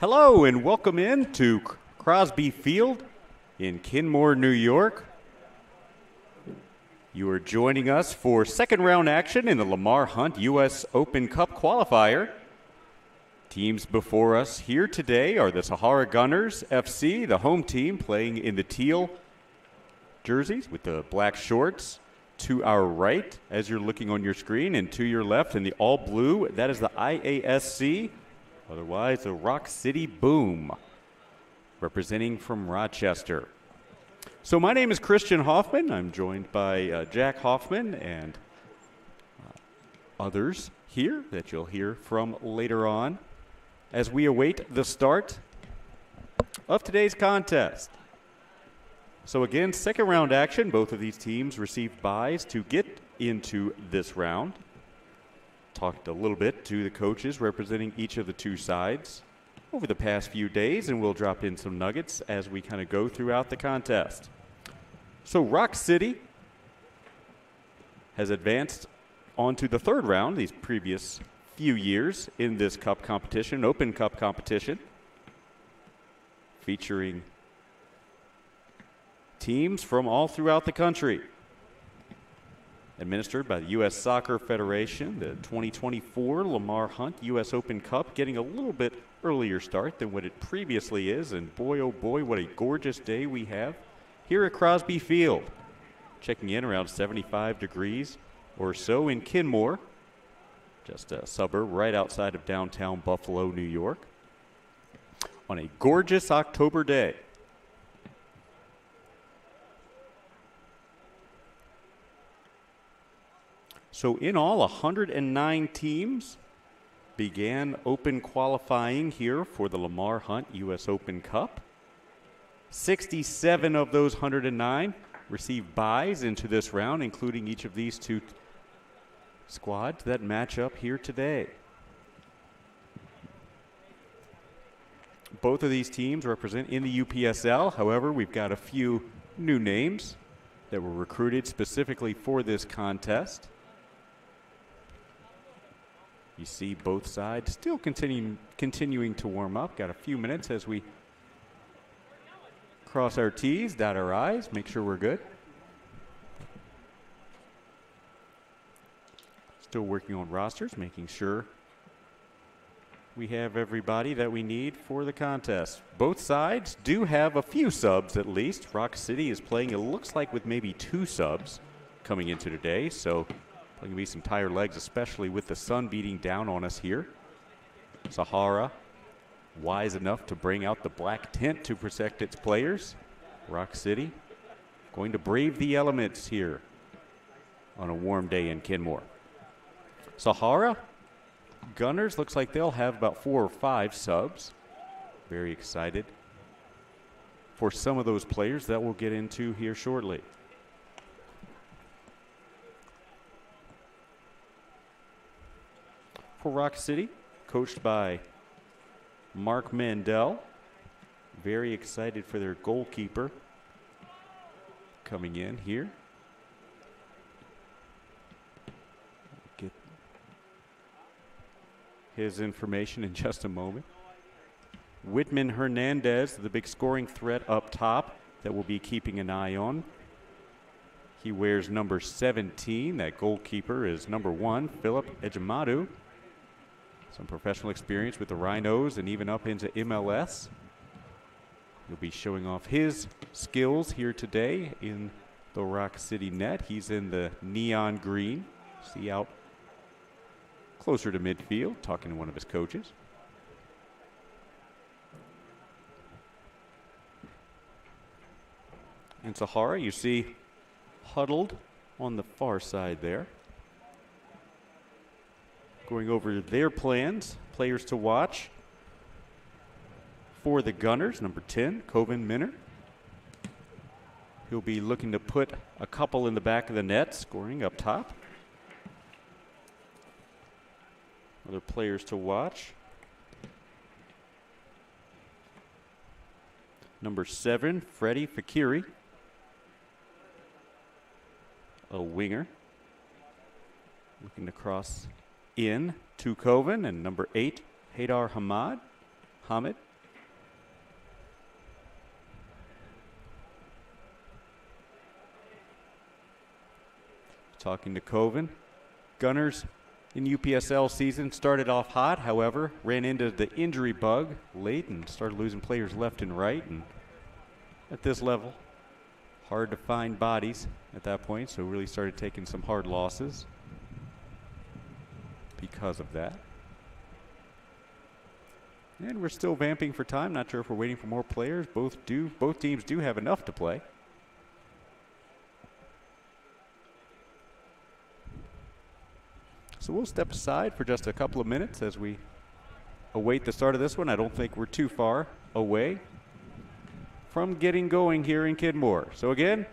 Hello and welcome in to Crosby Field in Kenmore, New York. You are joining us for second round action in the Lamar Hunt U.S. Open Cup qualifier. Teams before us here today are the Sahara Gunners FC, the home team, playing in the teal jerseys with the black shorts. To our right, as you're looking on your screen, and to your left in the all blue, that is the IASC, otherwise the Rock City Boom, representing from Rochester. So my name is Christian Hoffman. I'm joined by Jack Hoffman and others here that you'll hear from later on as we await the start of today's contest. So again, second round action. Both of these teams received byes to get into this round. Talked a little bit to the coaches representing each of the two sides over the past few days, and we'll drop in some nuggets as we kind of go throughout the contest. So Rock City has advanced on to the third round these previous few years in this cup competition, Open Cup competition, featuring teams from all throughout the country. Administered by the U.S. Soccer Federation, the 2024 Lamar Hunt U.S. Open Cup getting a little bit earlier start than what it previously is. And boy, oh boy, what a gorgeous day we have here at Crosby Field. Checking in around 75 degrees or so in Kenmore, just a suburb right outside of downtown Buffalo, New York, on a gorgeous October day. So in all, 109 teams began open qualifying here for the Lamar Hunt U.S. Open Cup. 67 of those 109 received byes into this round, including each of these two squads that match up here today. Both of these teams represent in the UPSL. However, we've got a few new names that were recruited specifically for this contest. You see both sides still continuing to warm up. Got a few minutes as we cross our T's, dot our I's, make sure we're good. Still working on rosters, making sure we have everybody that we need for the contest. Both sides do have a few subs at least. Rock City is playing, it looks like, with maybe 2 subs coming into today, so going to be some tired legs, especially with the sun beating down on us here. Sahara, wise enough to bring out the black tent to protect its players. Rock City going to brave the elements here on a warm day in Kenmore. Sahara Gunners, looks like they'll have about 4 or 5 subs. Very excited for some of those players that we'll get into here shortly. For Rock City, coached by Mark Mandel. Very excited for their goalkeeper coming in here. Get his information in just a moment. Whitman Hernandez, the big scoring threat up top that we'll be keeping an eye on. He wears number 17. That goalkeeper is number 1, Philip Ejimadu. Some professional experience with the Rhinos and even up into MLS. He'll be showing off his skills here today in the Rock City net. He's in the neon green. See out closer to midfield, talking to one of his coaches. In Sahara, you see huddled on the far side there, going over their plans, players to watch. For the Gunners, number 10, Coven Minner. He'll be looking to put a couple in the back of the net, scoring up top. Other players to watch. Number 7, Freddie Fakiri, a winger, looking to cross in to Coven. And number 8, Haydar Hamid, talking to Coven. Gunners in UPSL season started off hot, however, ran into the injury bug late and started losing players left and right. And at this level, hard to find bodies at that point, so really started taking some hard losses because of that. And we're still vamping for time. Not sure if we're waiting for more players. Both teams do have enough to play. So we'll step aside for just a couple of minutes as we await the start of this one. I don't think we're too far away from getting going here in Kidmore. So again,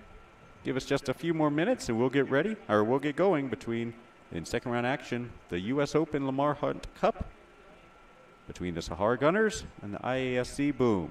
give us just a few more minutes and we'll get ready, or we'll get going between, in second round action, the U.S. Open Lamar Hunt Cup between the Sahara Gunners and the IASC Boom.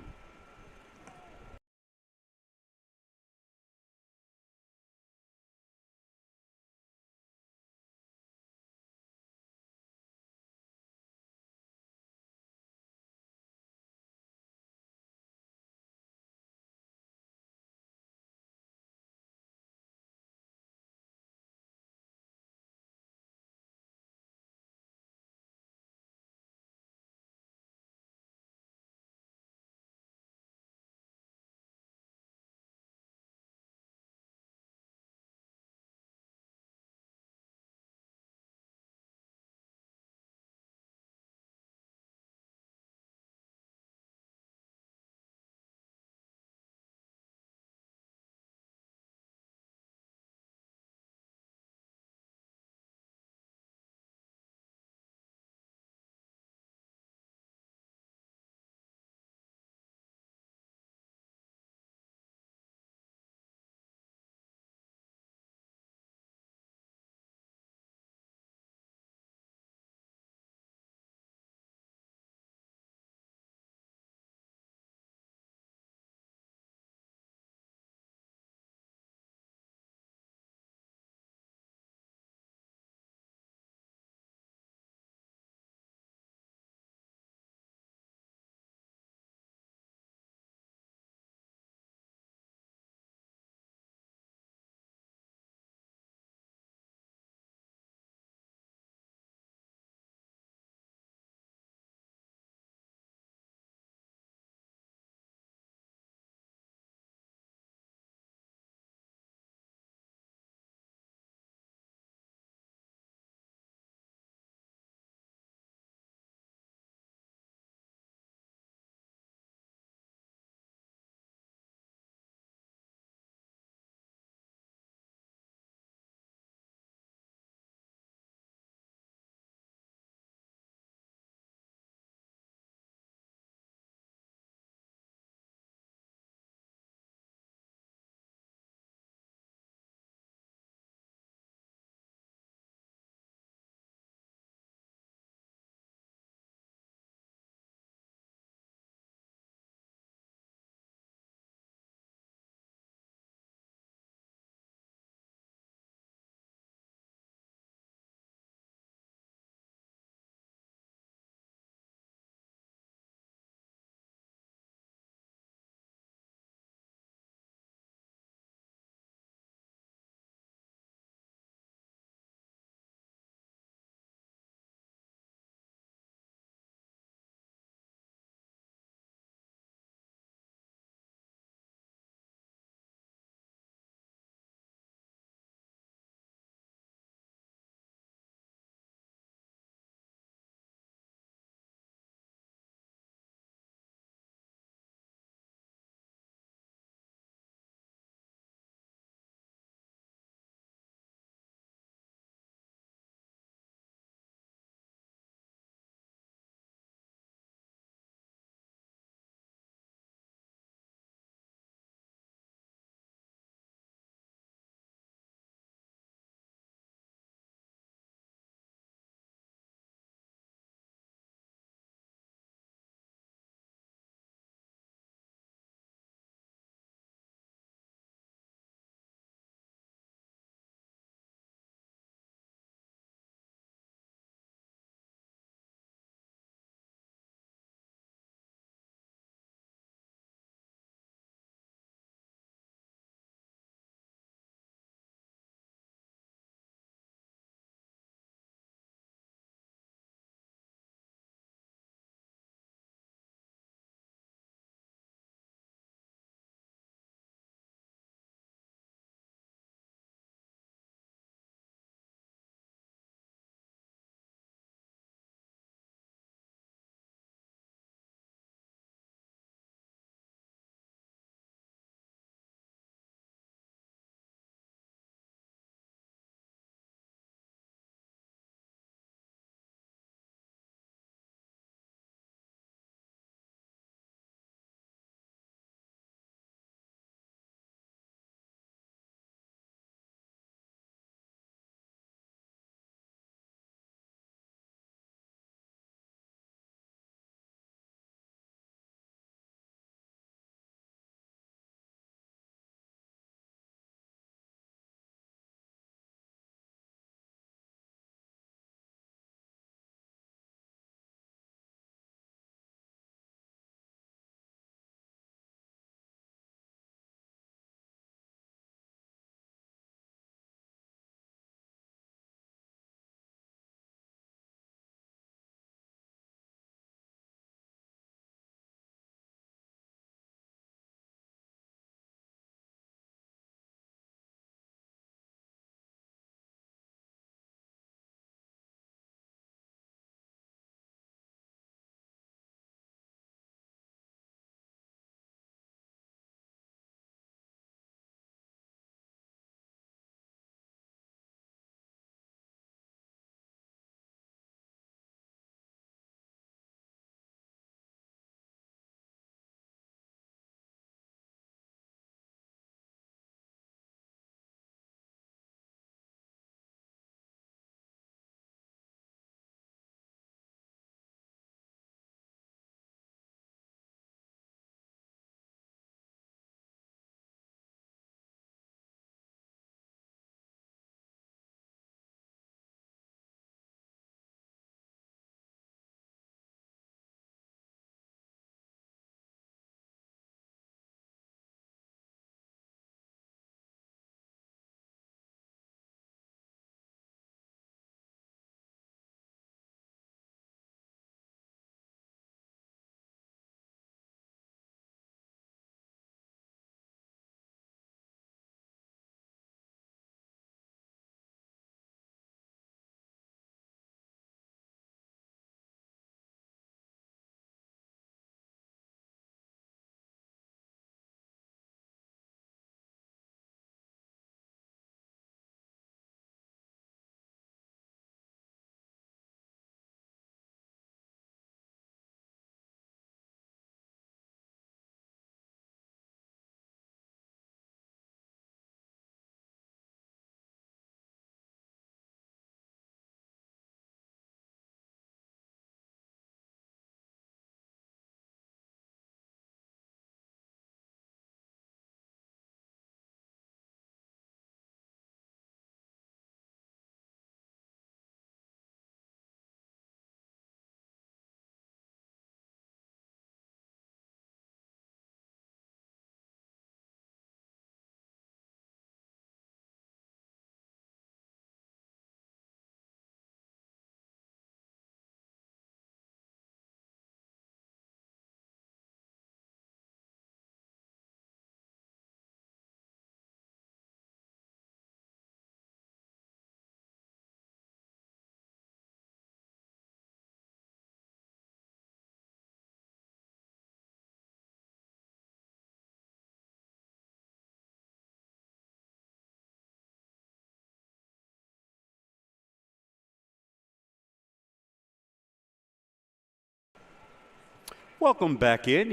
Welcome back in.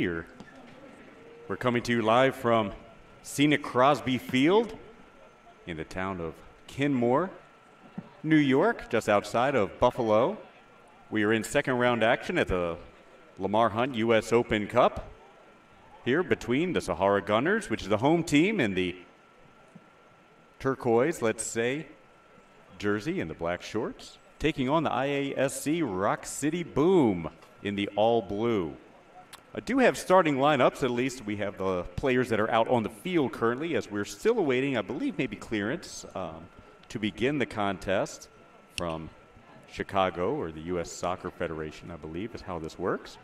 We're coming to you live from scenic Crosby Field in the town of Kenmore, New York, just outside of Buffalo. We are in second round action at the Lamar Hunt U.S. Open Cup here between the Sahara Gunners, which is the home team, and the turquoise, let's say, jersey and the black shorts, taking on the IASC Rock City Boom in the all blue. I do have starting lineups. At least we have the players that are out on the field currently, as we're still awaiting, I believe, maybe clearance to begin the contest from Chicago, or the U.S. Soccer Federation, I believe, is how this works.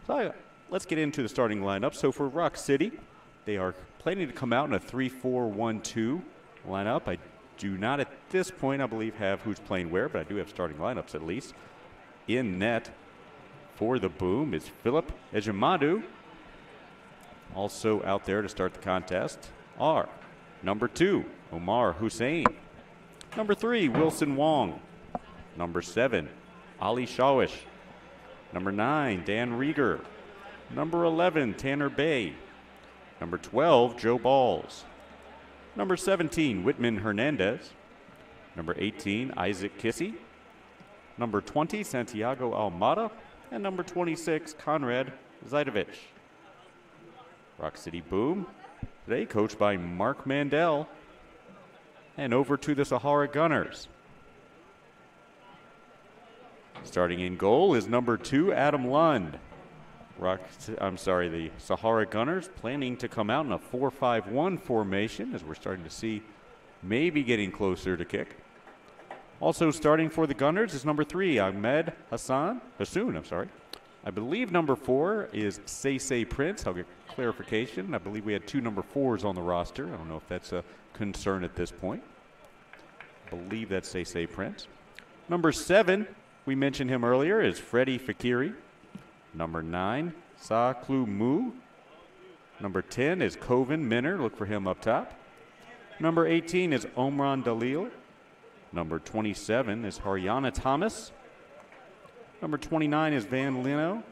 So let's get into the starting lineup. So for Rock City, they are planning to come out in a 3-4-1-2 lineup. I do not at this point, I believe, have who's playing where, but I do have starting lineups at least. In net for the Boom is Philip Ejimadu. Also out there to start the contest are number 2, Omar Hussein. Number 3, Wilson Wong. Number 7, Ali Shawish. Number 9, Dan Rieger. Number 11, Tanner Bay. Number 12, Joe Balls. Number 17, Whitman Hernandez. Number 18, Isaac Kissy. Number 20, Santiago Almada. And number 26, Conrad Zaidovich. Rock City Boom, today coached by Mark Mandel. And over to the Sahara Gunners. Starting in goal is number 2, Adam Lund. The Sahara Gunners planning to come out in a 4-5-1 formation, as we're starting to see maybe getting closer to kick. Also starting for the Gunners is number 3, Ahmed Hassoun. I believe number 4 is Say Prince. I'll get clarification. I believe we had 2 number 4s on the roster. I don't know if that's a concern at this point. I believe that's Say Prince. Number 7, we mentioned him earlier, is Freddie Fakiri. Number 9, Sa Klu Mu. Number 10 is Koven Minner. Look for him up top. Number 18 is Omran Dalil. Number 27 is Haryana Thomas. Number 29 is Van Lino.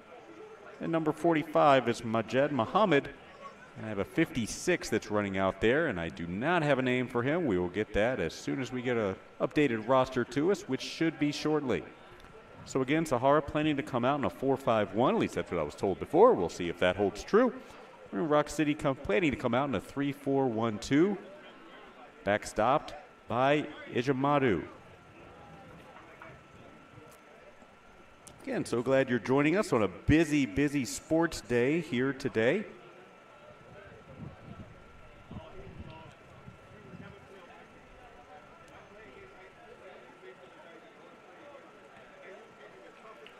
And number 45 is Majed Muhammad. And I have a 56 that's running out there, and I do not have a name for him. We will get that as soon as we get an updated roster to us, which should be shortly. So again, Sahara planning to come out in a 4-5-1. At least that's what I was told before. We'll see if that holds true. Rock City planning to come out in a 3-4-1-2. Backstopped by Ijamadu. Again, so glad you're joining us on a busy, busy sports day here today.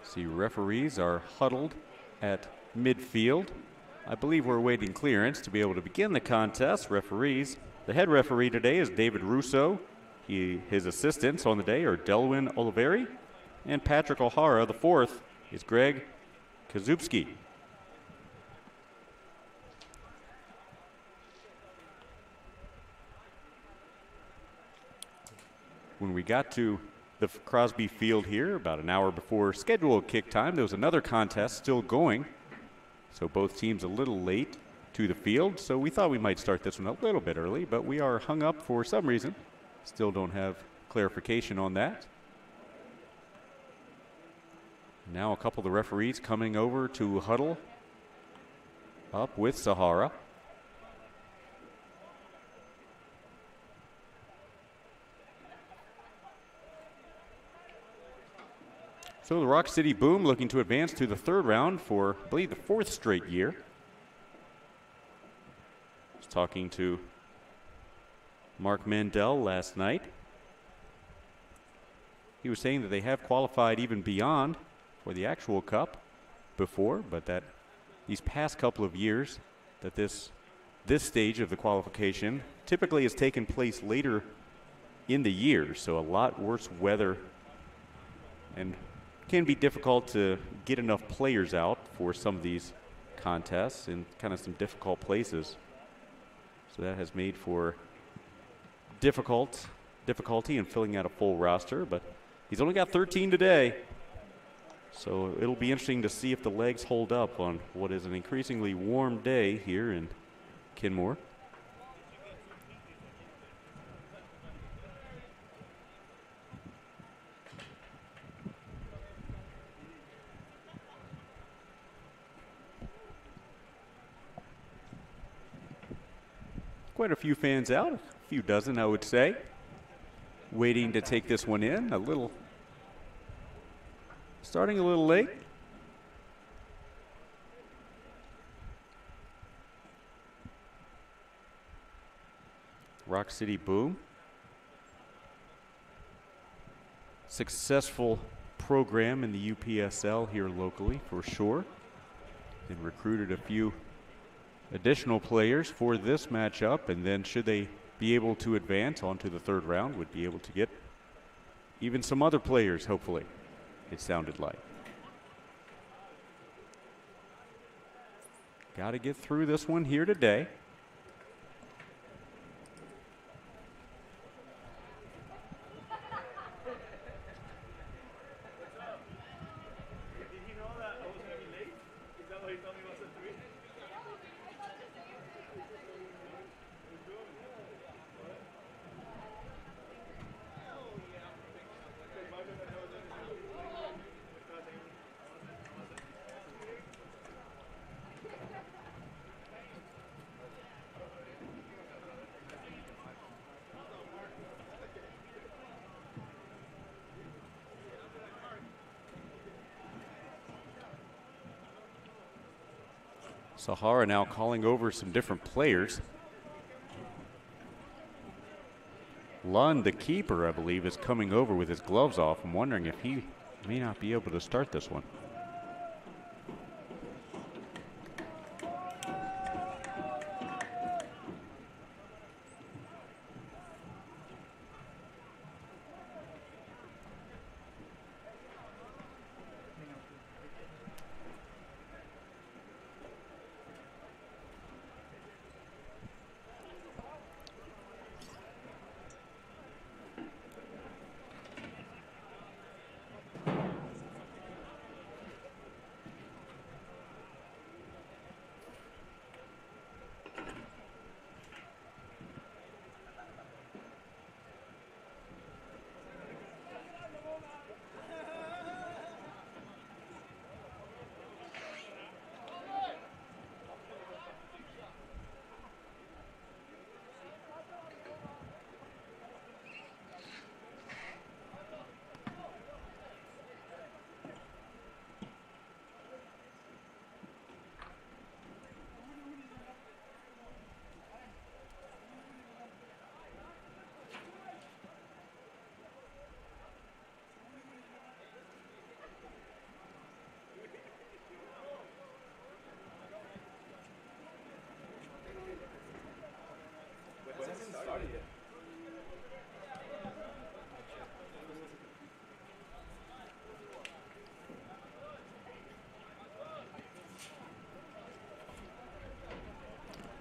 See, referees are huddled at midfield. I believe we're awaiting clearance to be able to begin the contest. Referees. The head referee today is David Russo. His assistants on the day are Delwyn Oliveri and Patrick O'Hara. The fourth is Greg Kazubski. When we got to the Crosby Field here about an hour before scheduled kick time, there was another contest still going. So both teams a little late to the field, so we thought we might start this one a little bit early, but we are hung up for some reason. Still don't have clarification on that. Now a couple of the referees coming over to huddle up with Sahara. So the Rock City Boom looking to advance to the third round for, I believe, the 4th straight year. Talking to Mark Mandel last night. He was saying that they have qualified even beyond for the actual cup before, but that these past couple of years that this stage of the qualification typically has taken place later in the year, so a lot worse weather, and can be difficult to get enough players out for some of these contests in kind of some difficult places. So that has made for difficulty in filling out a full roster, but he's only got 13 today. So it'll be interesting to see if the legs hold up on what is an increasingly warm day here in Kenmore. Quite a few fans out, a few dozen, I would say, waiting to take this one in. Starting a little late. Rock City Boom. Successful program in the UPSL here locally for sure. And recruited a few additional players for this matchup, and then should they be able to advance onto the third round, would be able to get even some other players, hopefully, it sounded like. Got to get through this one here today. Sahara now calling over some different players. Lund, the keeper, I believe, is coming over with his gloves off. I'm wondering if he may not be able to start this one.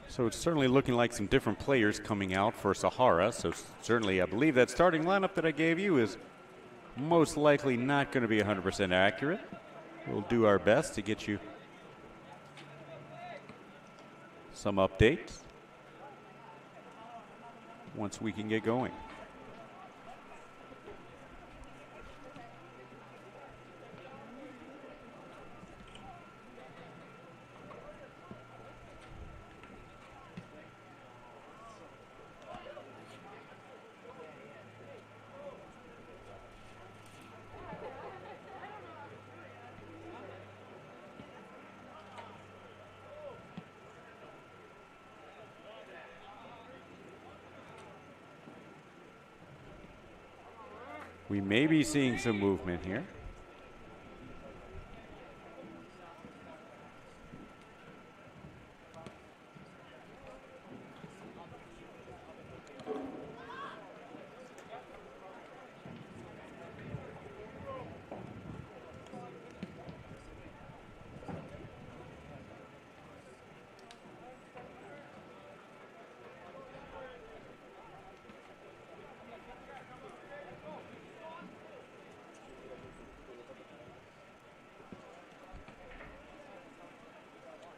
So it's certainly looking like some different players coming out for Sahara. So certainly I believe that starting lineup that I gave you is most likely not going to be 100% accurate. We'll do our best to get you some updates once we can get going. We may be seeing some movement here.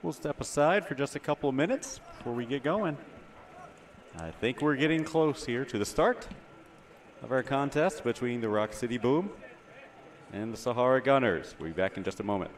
We'll step aside for just a couple of minutes before we get going. I think we're getting close here to the start of our contest between the Rock City Boom and the Sahara Gunners. We'll be back in just a moment.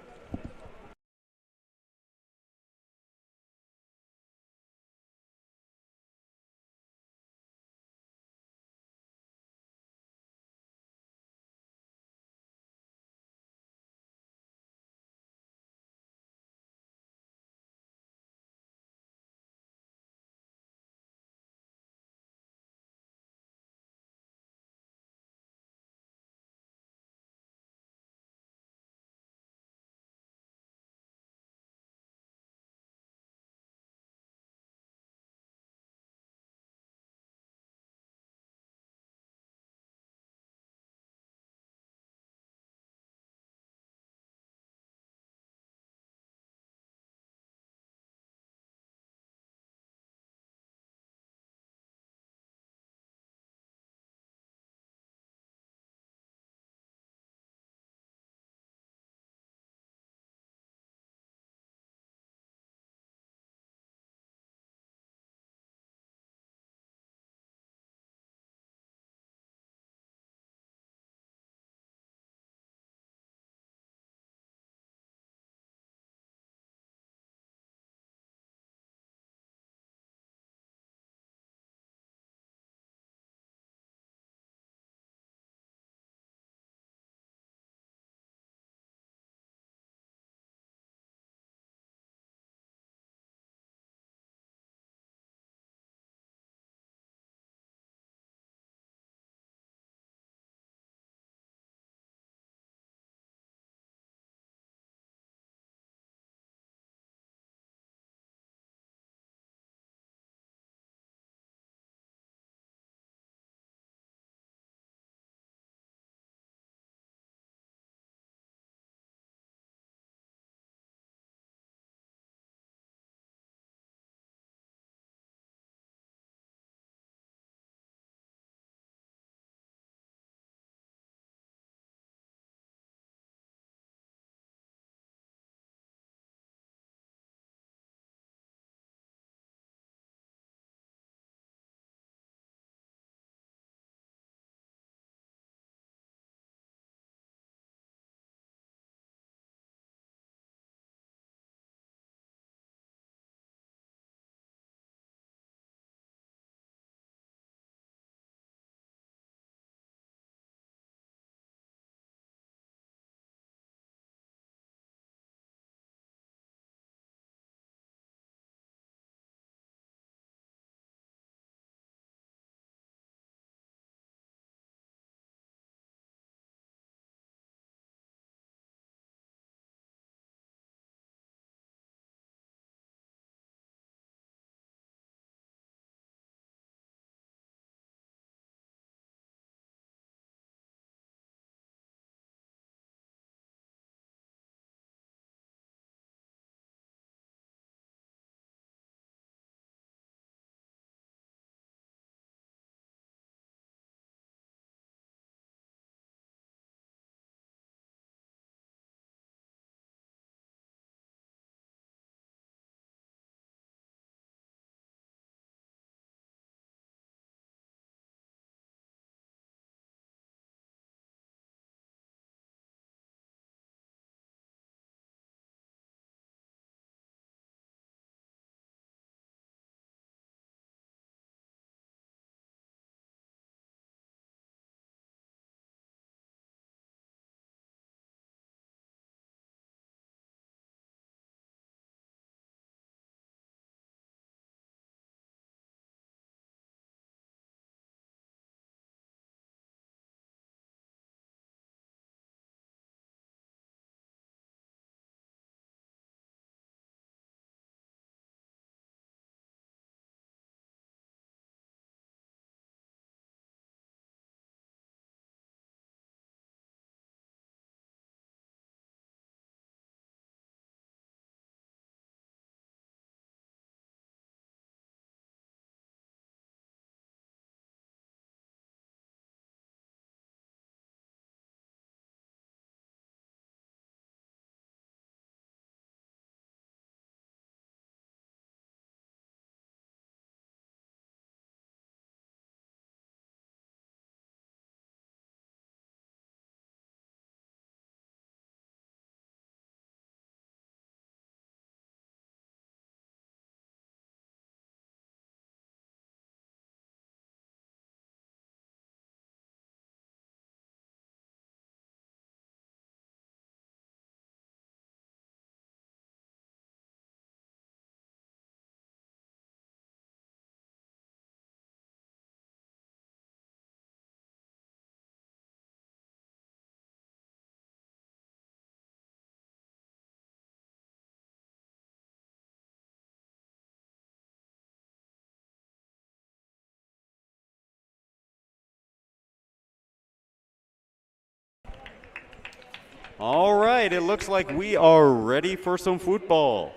All right, it looks like we are ready for some football.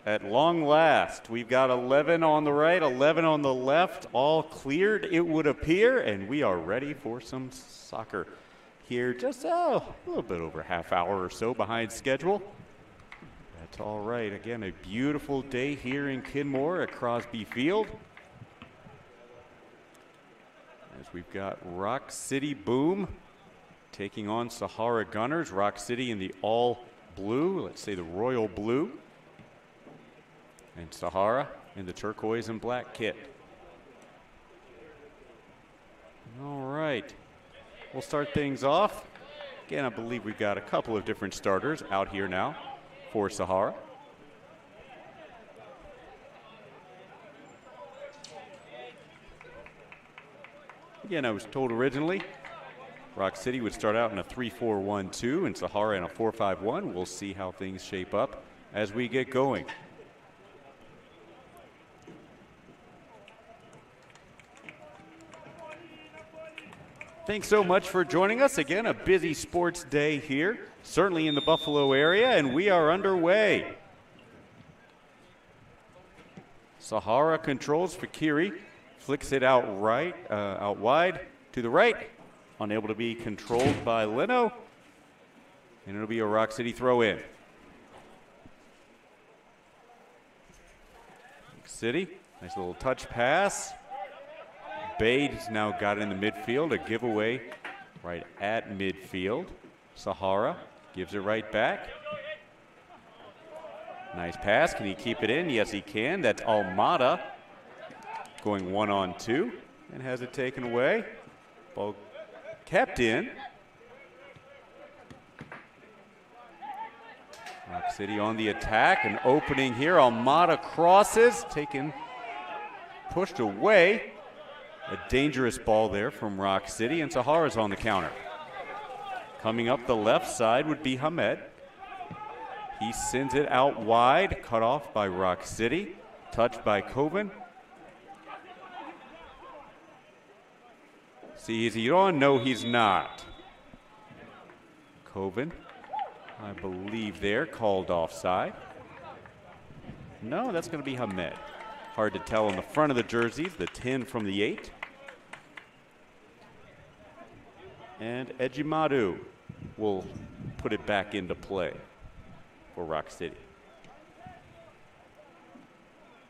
At long last, we've got 11 on the right, 11 on the left, all cleared, it would appear, and we are ready for some soccer here. Just a little bit over a half hour or so behind schedule. That's all right. Again, a beautiful day here in Kenmore at Crosby Field. As we've got Rock City Boom taking on Sahara Gunners. Rock City in the all blue, let's say the royal blue. And Sahara in the turquoise and black kit. All right, we'll start things off. Again, I believe we've got a couple of different starters out here now for Sahara. Again, I was told originally Rock City would start out in a 3-4-1-2 and Sahara in a 4-5-1. We'll see how things shape up as we get going. Thanks so much for joining us. Again, a busy sports day here, certainly in the Buffalo area, and we are underway. Sahara controls Fakiri, flicks it out wide to the right, unable to be controlled by Leno, and it'll be a Rock City throw in. City, nice little touch pass. Bade's now got it in the midfield, a giveaway right at midfield. Sahara gives it right back. Nice pass, can he keep it in? Yes, he can. That's Almada going 1-on-2 and has it taken away. Ball kept in. Rock City on the attack, an opening here. Almada crosses, pushed away. A dangerous ball there from Rock City, and Sahara's on the counter. Coming up the left side would be Hamed. He sends it out wide, cut off by Rock City, touched by Coven. See, is he on? No, he's not. Coven, I believe there, called offside. No, that's going to be Hamed. Hard to tell on the front of the jerseys, the 10 from the 8. And Ejimadu will put it back into play for Rock City.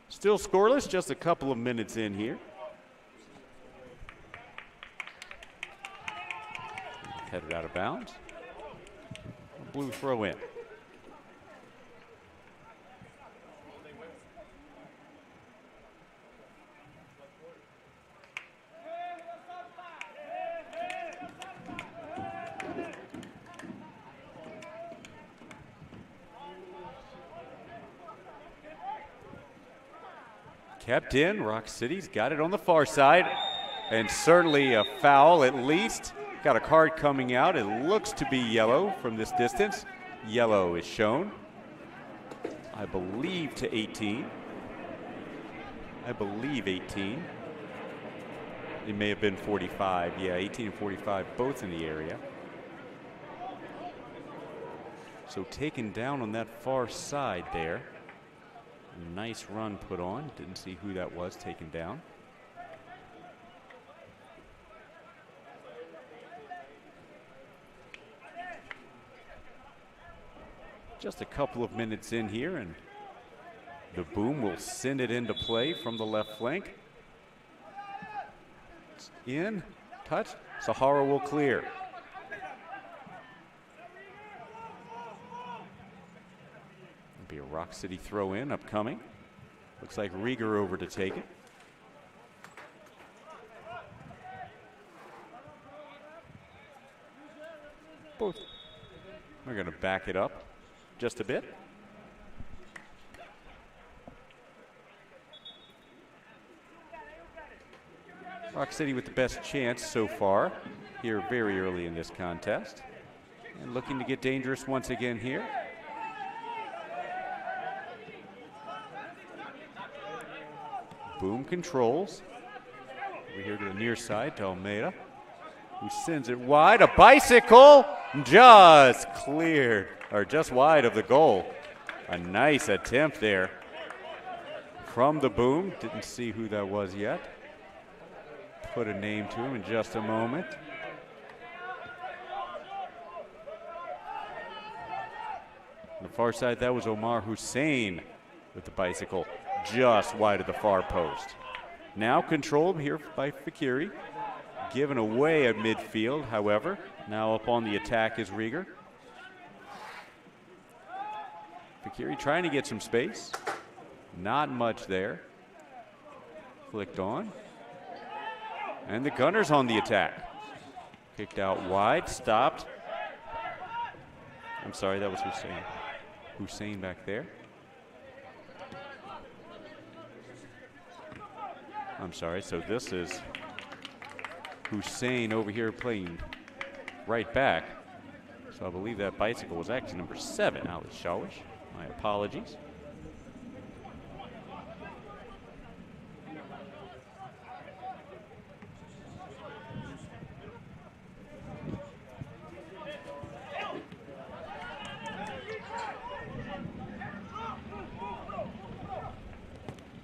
Still scoreless, just a couple of minutes in here. Headed out of bounds. Blue throw in. Kept in, Rock City's got it on the far side, and certainly a foul at least. Got a card coming out, it looks to be yellow from this distance. Yellow is shown, I believe to 18. I believe 18. It may have been 45, yeah, 18 and 45, both in the area. So taken down on that far side there. Nice run put on. Didn't see who that was taken down. Just a couple of minutes in here, and the Boom will send it into play from the left flank. It's in, touch. Sahara will clear. Be a Rock City throw in upcoming. Looks like Rieger over to take it. Both. We're going to back it up just a bit. Rock City with the best chance so far here very early in this contest. And looking to get dangerous once again here. Boom controls. Over here to the near side to Almeida. who sends it wide. A bicycle just cleared, or just wide of the goal. A nice attempt there from the boom. Didn't see who that was yet. Put a name to him in just a moment. On the far side, that was Omar Hussein with the bicycle just wide of the far post. Now controlled here by Fakiri. Given away at midfield, however. Now up on the attack is Rieger. Fakiri trying to get some space. Not much there. Flicked on. And the Gunners on the attack. Kicked out wide, stopped. I'm sorry, that was Hussein. Hussein back there. I'm sorry, so this is Hussein over here playing right back. So I believe that bicycle was actually number 7, Ali Shawish. My apologies.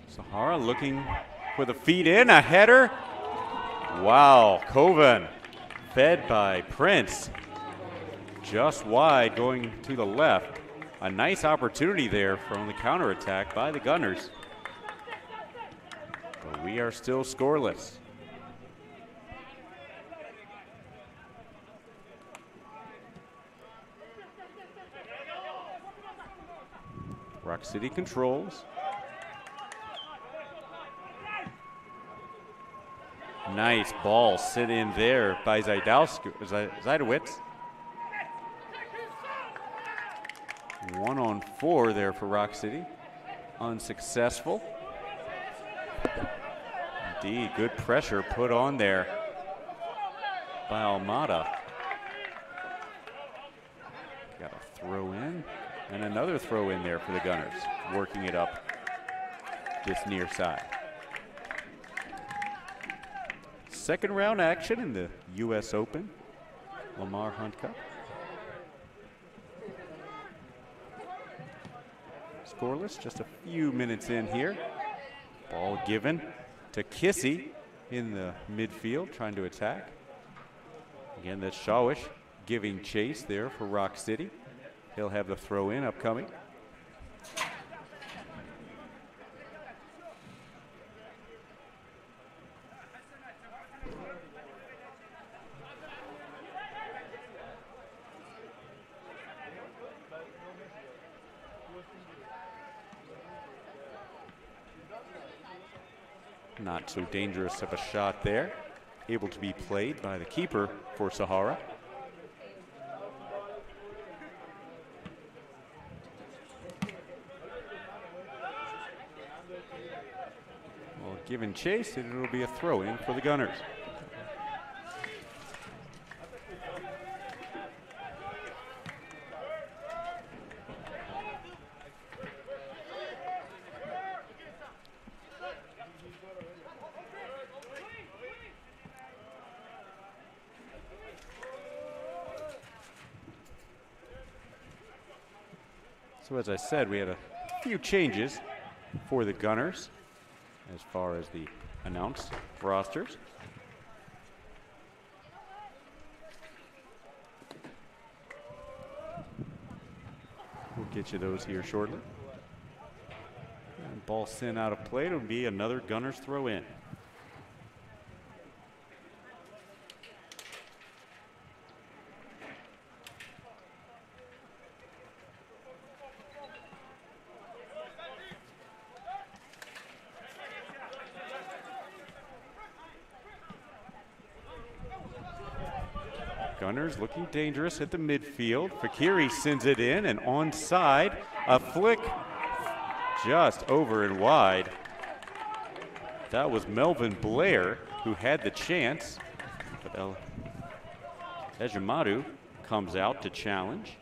Sahara looking for the feed in, a header. Wow, Coven fed by Prince. Just wide going to the left. A nice opportunity there from the counterattack by the Gunners. But we are still scoreless. Rock City controls. Nice ball sit in there by Zajdowicz. 1-on-4 there for Rock City. Unsuccessful. Indeed, good pressure put on there by Almada. Got a throw in and another throw in there for the Gunners, working it up this near side. Second round action in the U.S. Open Lamar Hunt Cup. Scoreless, just a few minutes in here. Ball given to Kissy in the midfield, trying to attack. Again, that's Shawish giving chase there for Rock City. He'll have the throw in upcoming. Not so dangerous of a shot there. Able to be played by the keeper for Sahara. Well, given chase, and it'll be a throw in for the Gunners. So as I said, we had a few changes for the Gunners as far as the announced rosters. We'll get you those here shortly. And ball sent out of play. It'll be another Gunners throw in. Gunners looking dangerous at the midfield. Fakiri sends it in and onside. A flick just over and wide. That was Melvin Blair who had the chance. But Ejimadu comes out to challenge.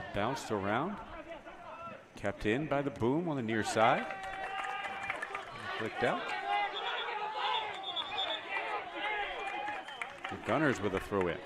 Ball bounced around. Kept in by the Boom on the near side. Flicked out. The Gunners with a throw in.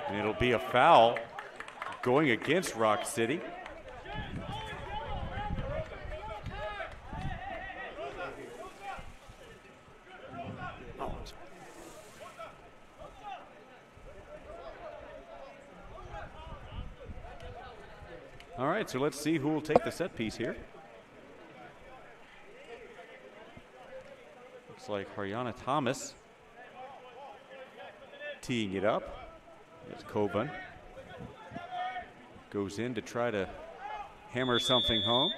And it'll be a foul going against Rock City. All right, so let's see who will take the set piece here. Looks like Haryana Thomas teeing it up. As Coburn goes in to try to hammer something home.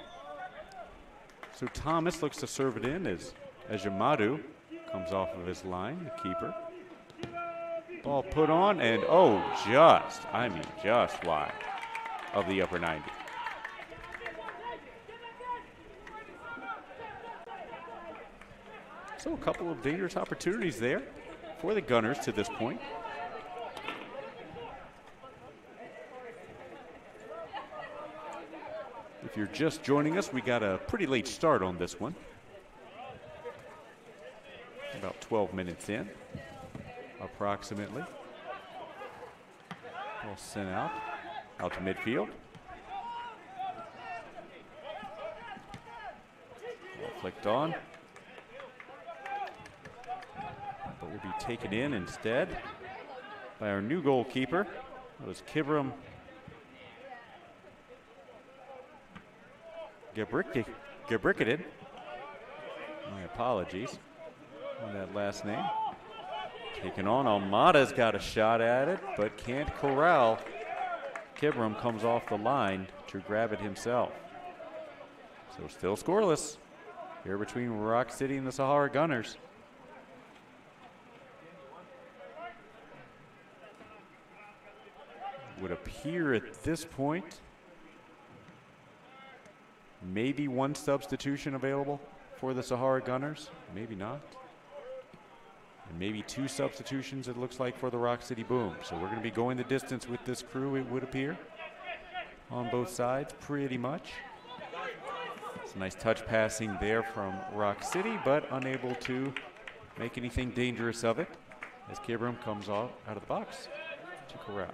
So Thomas looks to serve it in as Yamadu comes off of his line, the keeper. Ball put on, and oh, just wide of the upper 90. So a couple of dangerous opportunities there for the Gunners to this point. If you're just joining us, we got a pretty late start on this one. About 12 minutes in, approximately. Ball sent out to midfield. Ball flicked on. But will be taken in instead by our new goalkeeper. That was Kibram Gebrickaden. My apologies on that last name. Taken on, Almada's got a shot at it, but can't corral. Kibram comes off the line to grab it himself. So still scoreless here between Rock City and the Sahara Gunners. Would appear at this point maybe one substitution available for the Sahara Gunners, maybe not. And maybe two substitutions, it looks like, for the Rock City Boom. So we're going to be going the distance with this crew, it would appear, on both sides, pretty much. It's a nice touch passing there from Rock City, but unable to make anything dangerous of it as Kibram comes out of the box to corral.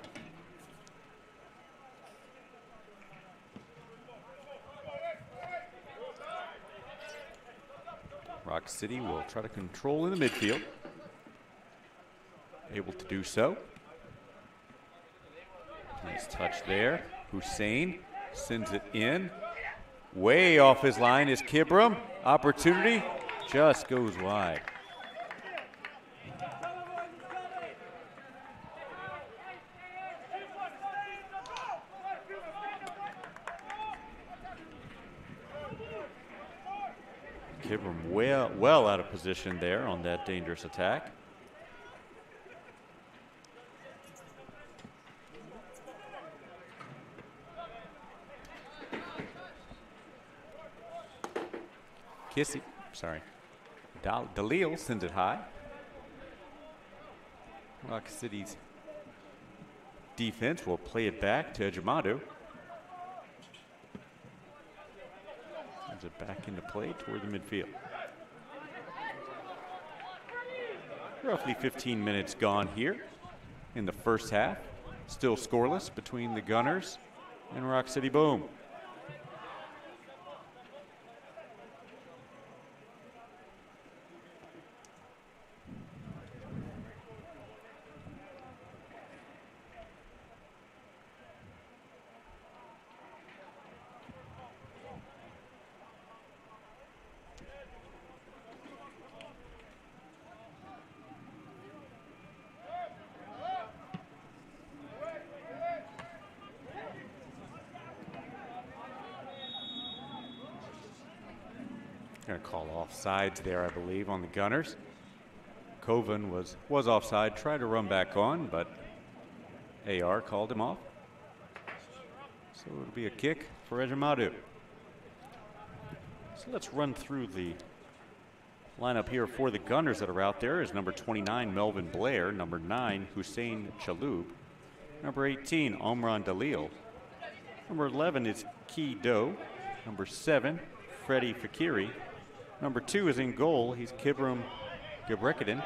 Rock City will try to control in the midfield. Able to do so. Nice touch there. Hussein sends it in. Way off his line is Kibram. Opportunity just goes wide. Kibram well out of position there on that dangerous attack. Dalil sends it high. Rock City's defense will play it back to Jamadu. Sends it back into play toward the midfield. Roughly 15 minutes gone here in the first half. Still scoreless between the Gunners and Rock City Boom. Going to call off sides there, I believe, on the Gunners. Kovan was offside, tried to run back on, but AR called him off. So it'll be a kick for Ejimadu. So let's run through the lineup here for the Gunners that are out there. Is number 29, Melvin Blair, number 9, Hussein Chaloub, number 18, Omran Dalil, number 11 is Ki Do, number 7, Freddie Fakiri, number 2 is in goal, he's Kibram Gebrekadin,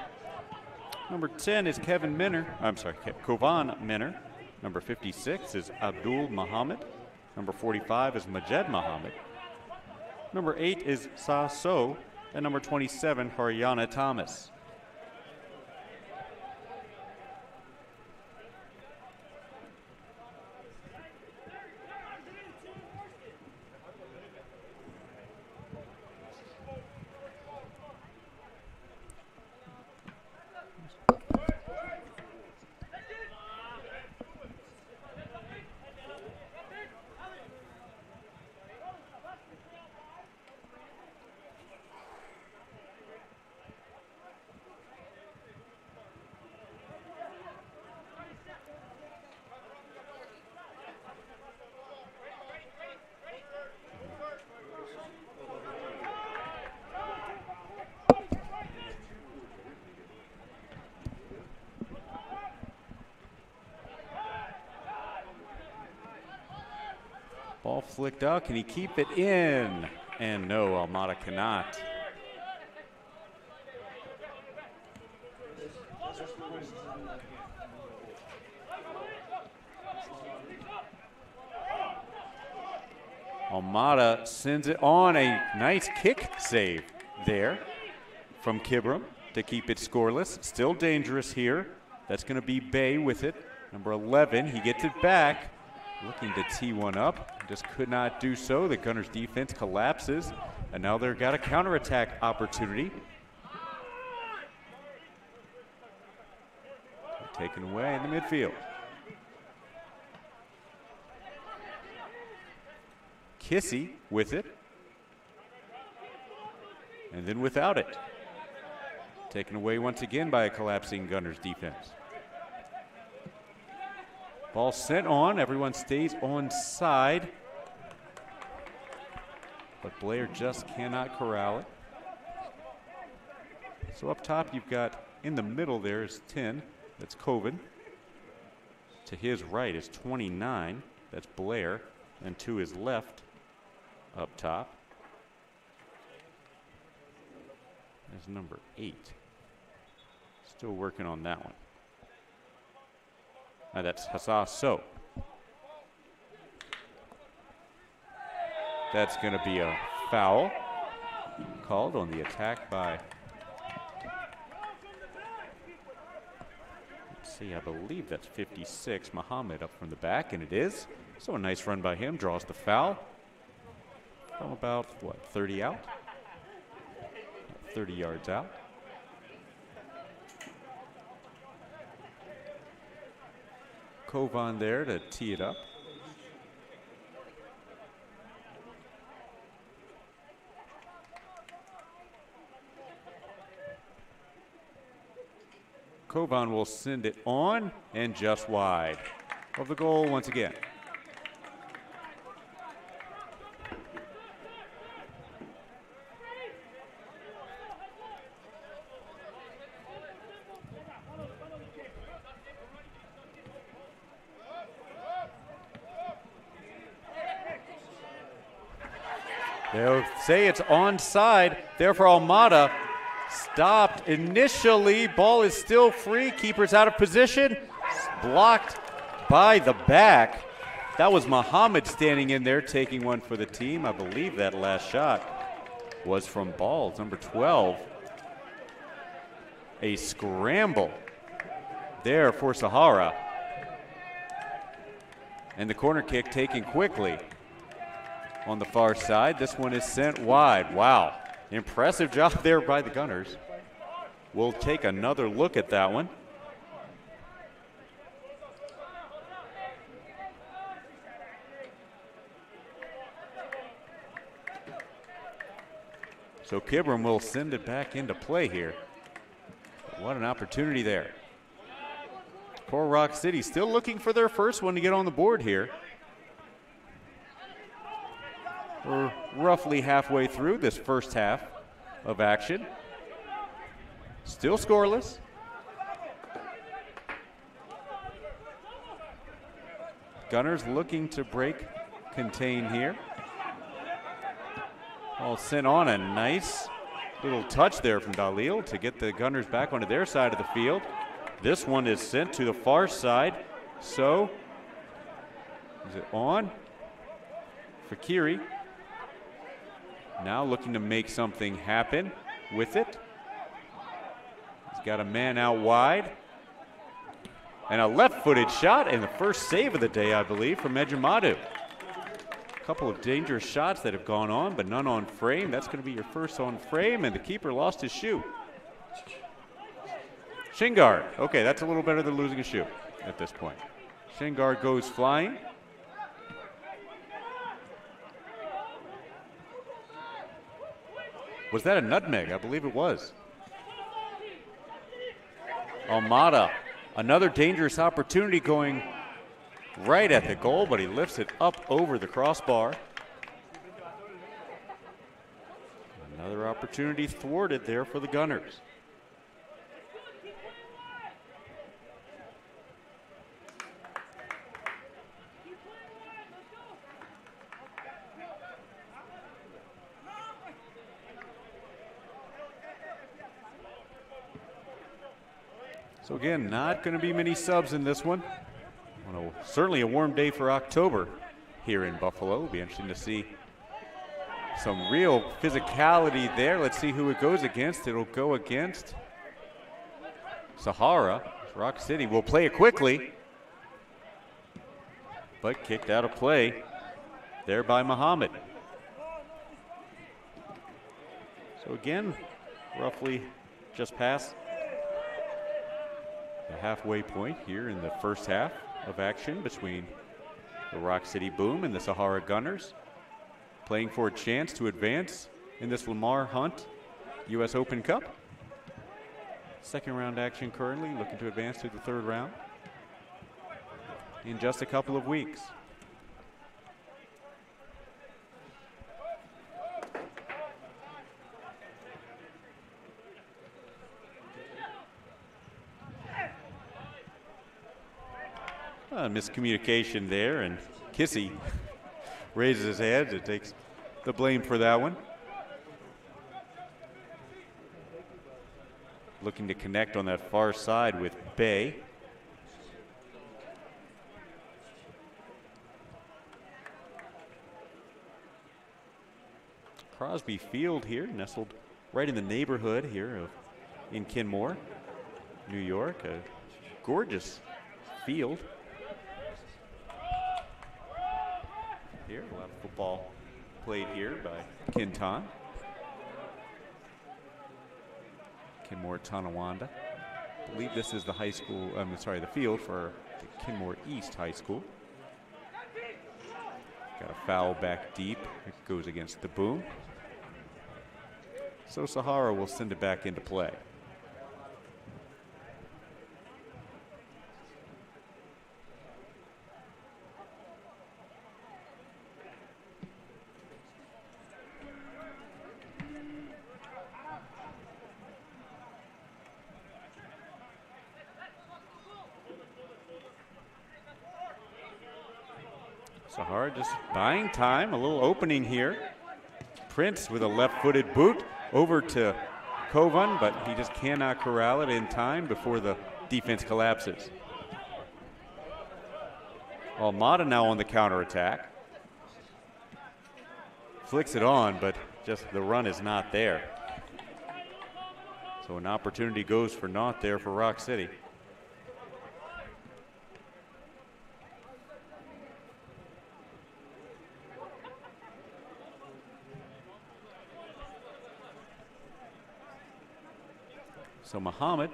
number 10 is Kovan Minner, number 56 is Abdul Muhammad, number 45 is Majed Muhammad, number 8 is Sa So, and number 27, Haryana Thomas. Ball flicked out. Can he keep it in? And no, Almada cannot. Almada sends it on. A nice kick save there from Kibram to keep it scoreless. Still dangerous here. That's going to be Bay with it. Number 11, he gets it back. Looking to tee one up, just could not do so. The Gunners defense collapses, and now they've got a counterattack opportunity. Taken away in the midfield. Kissy with it, and then without it. Taken away once again by a collapsing Gunners defense. Ball sent on, everyone stays on side. But Blair just cannot corral it. So up top you've got, in the middle there is 10, that's Kovan. To his right is 29, that's Blair. And to his left, up top, is number 8. Still working on that one. That's Hassa So. That's going to be a foul called on the attack by, let's see, I believe that's 56, Muhammad up from the back, and it is. So a nice run by him, draws the foul from about, 30 out? 30 yards out. Kovan there to tee it up. Kovan will send it on and just wide of the goal once again. They'll say it's onside, therefore Almada stopped initially. Ball is still free, keeper's out of position, blocked by the back. That was Muhammad standing in there taking one for the team. I believe that last shot was from Balls, number 12. A scramble there for Sahara. And the corner kick taken quickly. On the far side, this one is sent wide. Wow, impressive job there by the Gunners. We'll take another look at that one. So Kibram will send it back into play here. What an opportunity there. For Rock City, still looking for their first one to get on the board here. We're roughly halfway through this first half of action. Still scoreless. Gunners looking to break contain here. All sent on. A nice little touch there from Dalil to get the Gunners back onto their side of the field. This one is sent to the far side. So, is it on? Fakiri now looking to make something happen with it. He's got a man out wide. And a left-footed shot, and the first save of the day, I believe, from Ejimadu. A couple of dangerous shots that have gone on, but none on frame. That's going to be your first on frame, and the keeper lost his shoe. Shingard. Okay, that's a little better than losing a shoe at this point. Shingard goes flying. Was that a nutmeg? I believe it was. Almada. Another dangerous opportunity going right at the goal, but he lifts it up over the crossbar. Another opportunity thwarted there for the Gunners. So again, not going to be many subs in this one. Well, certainly a warm day for October here in Buffalo. It'll be interesting to see some real physicality there. Let's see who it goes against. It'll go against Sahara. Rock City will play it quickly, but kicked out of play there by Muhammad. So again, roughly just past the halfway point here in the first half of action between the Rock City Boom and the Sahara Gunners, playing for a chance to advance in this Lamar Hunt U.S. Open Cup. Second round action currently, looking to advance to the third round in just a couple of weeks. Miscommunication there, and Kissy raises his head and takes the blame for that one. Looking to connect on that far side with Bay. Crosby Field here, nestled right in the neighborhood here of in Kenmore, New York. A gorgeous field. Here, a lot of football played here by Kinton. Kenmore Tonawanda. I believe this is the high school, the field for the Kenmore East High School. Got a foul back deep. It goes against the Boom. So Sahara will send it back into play. Sahara just buying time, a little opening here. Prince with a left-footed boot over to Kovan, but he just cannot corral it in time before the defense collapses. Almada now on the counterattack. Flicks it on, but just the run is not there. So an opportunity goes for naught there for Rock City. So Muhammad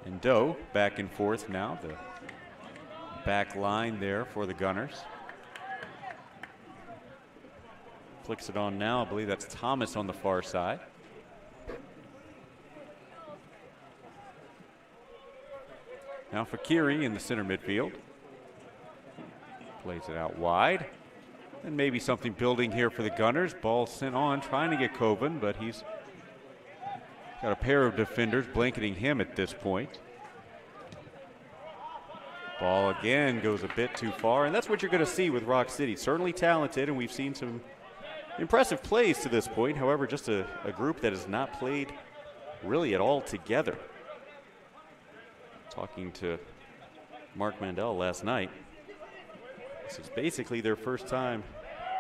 and Doe back and forth now. The back line there for the Gunners. Flicks it on now. I believe that's Thomas on the far side. Now Fakiri in the center midfield. Plays it out wide. And maybe something building here for the Gunners. Ball sent on, trying to get Coven, but he's got a pair of defenders blanketing him at this point. Ball again goes a bit too far, and that's what you're going to see with Rock City. Certainly talented, and we've seen some impressive plays to this point. However, just a group that has not played really at all together. Talking to Mark Mandel last night, this is basically their first time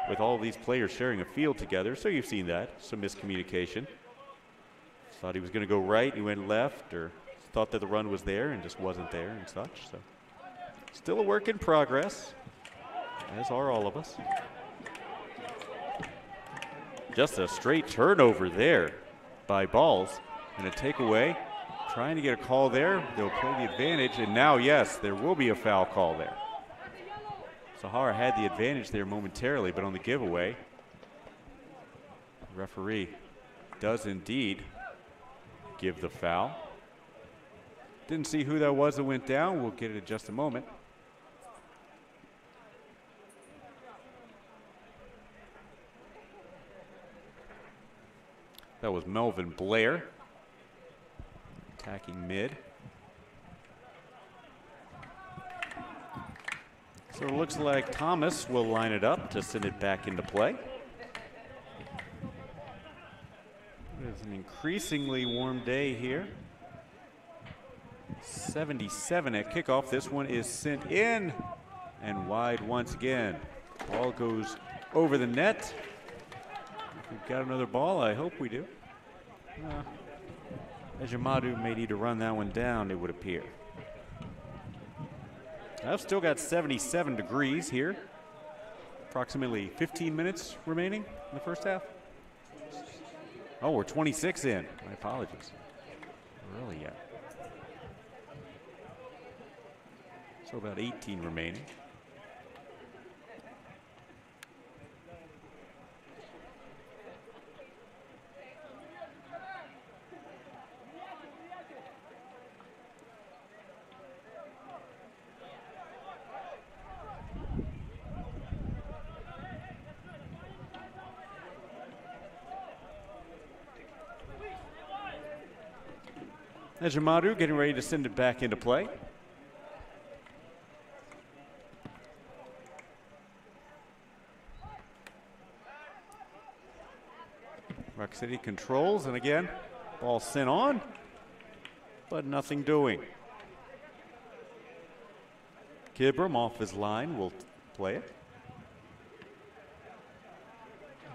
with all of these players sharing a field together, so you've seen that, some miscommunication. Thought he was going to go right, he went left, or thought that the run was there and just wasn't there and such. So still a work in progress, as are all of us. Just a straight turnover there by Balls and a takeaway. Trying to get a call there. They'll play the advantage, and now, yes, there will be a foul call there. Sahara had the advantage there momentarily, but on the giveaway, the referee does indeed give the foul. Didn't see who that was that went down. We'll get it in just a moment. That was Melvin Blair. Attacking mid. So it looks like Thomas will line it up to send it back into play. It's an increasingly warm day here. 77 at kickoff. This one is sent in and wide once again. Ball goes over the net. We've got another ball. I hope we do. Ejimadu may need to run that one down, it would appear. I've still got 77 degrees here. Approximately 15 minutes remaining in the first half. Oh, we're 26 in. My apologies. Early yet. So about 18 remaining. Ejimadu getting ready to send it back into play. Rock City controls, and again, ball sent on, but nothing doing. Kibram off his line will play it.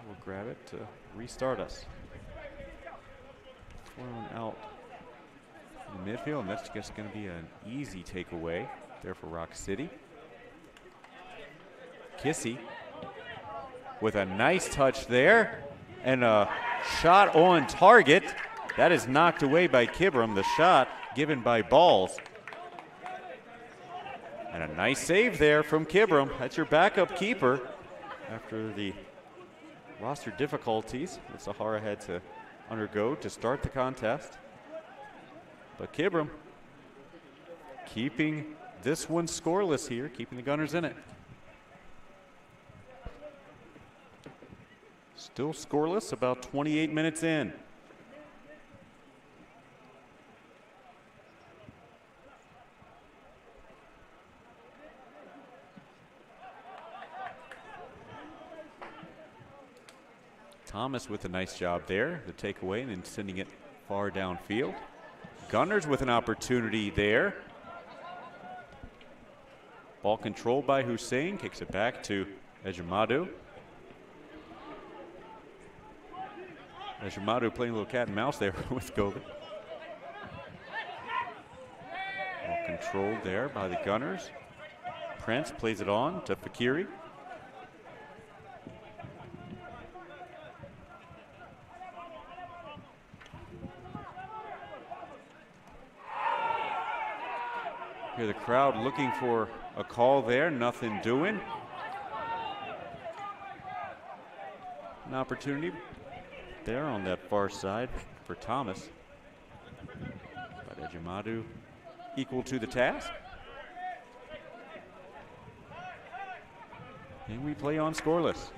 We'll grab it to restart us. Thrown out in the midfield, and that's just going to be an easy takeaway there for Rock City. Kissy with a nice touch there and a shot on target. That is knocked away by Kibram. The shot given by Balls. And a nice save there from Kibram. That's your backup keeper after the roster difficulties that Sahara had to undergo to start the contest. But Kibram keeping this one scoreless here, keeping the Gunners in it. Still scoreless, about 28 minutes in. Thomas with a nice job there, the takeaway, and then sending it far downfield. Gunners with an opportunity there. Ball controlled by Hussein, kicks it back to Ejimadu. Ejimadu playing a little cat and mouse there with Gogan. Ball controlled there by the Gunners. Prince plays it on to Fakiri. Hear the crowd looking for a call there, nothing doing. An opportunity there on that far side for Thomas. But Ejimadu equal to the task. And we play on scoreless.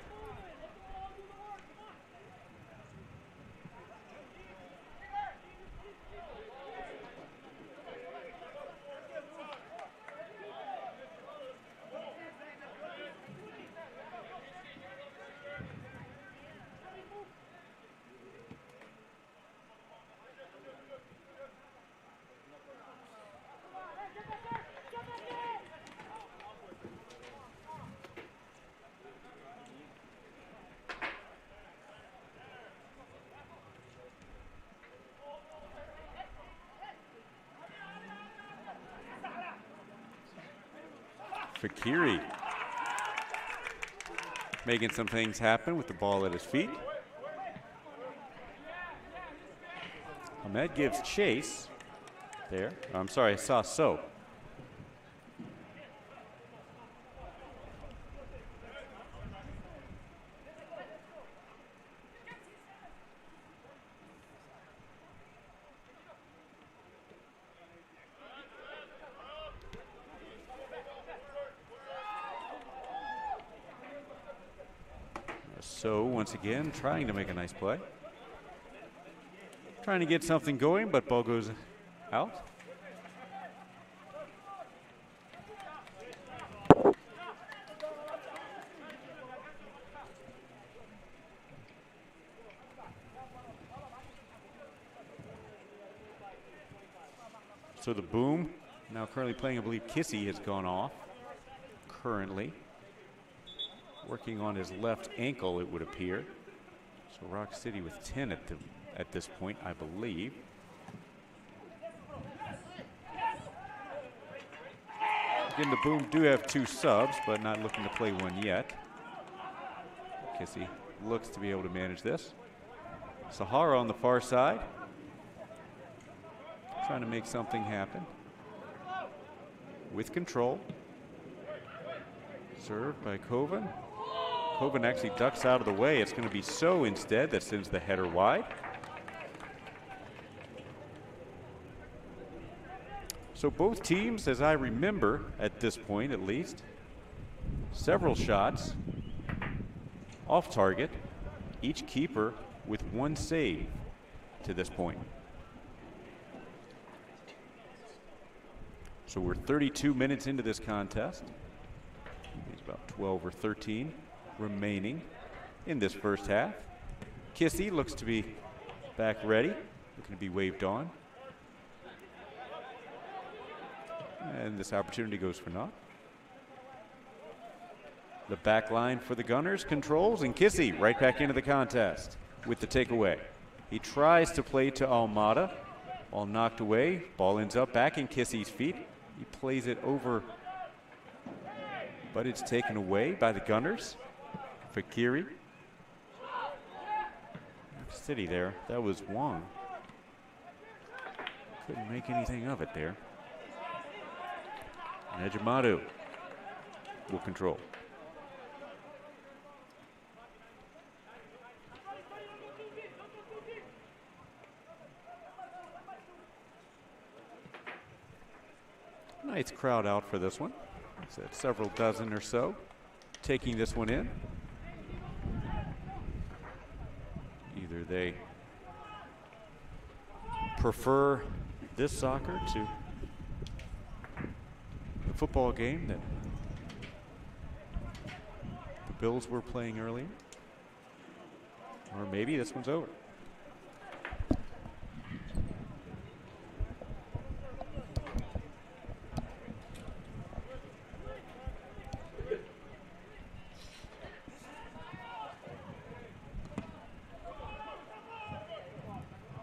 Fakiri making some things happen with the ball at his feet. Ahmed gives chase there. I'm sorry, I saw so. So once again, trying to make a nice play. Trying to get something going, but ball goes out. So the boom, now currently playing, I believe Kissy has gone off currently. Working on his left ankle, it would appear. So Rock City with 10 at this point, I believe. Again, the Boom do have 2 subs, but not looking to play one yet. Kissy looks to be able to manage this. Sahara on the far side, trying to make something happen. With control. Served by Coven. Coven actually ducks out of the way. It's going to be So instead that sends the header wide. So both teams, as I remember at this point at least, several shots off target, each keeper with 1 save to this point. So we're 32 minutes into this contest. It's about 12 or 13 remaining in this first half. Kissy looks to be back ready, looking to be waved on. And this opportunity goes for naught. The back line for the Gunners controls, and Kissy right back into the contest with the takeaway. He tries to play to Almada. Ball knocked away. Ball ends up back in Kissy's feet. He plays it over, but it's taken away by the Gunners. Fakiri. City there. That was Wong. Couldn't make anything of it there. Najamadu will control. Nice crowd out for this one. It's at several dozen or so taking this one in. Either they prefer this soccer to the football game that the Bills were playing earlier, or maybe this one's over.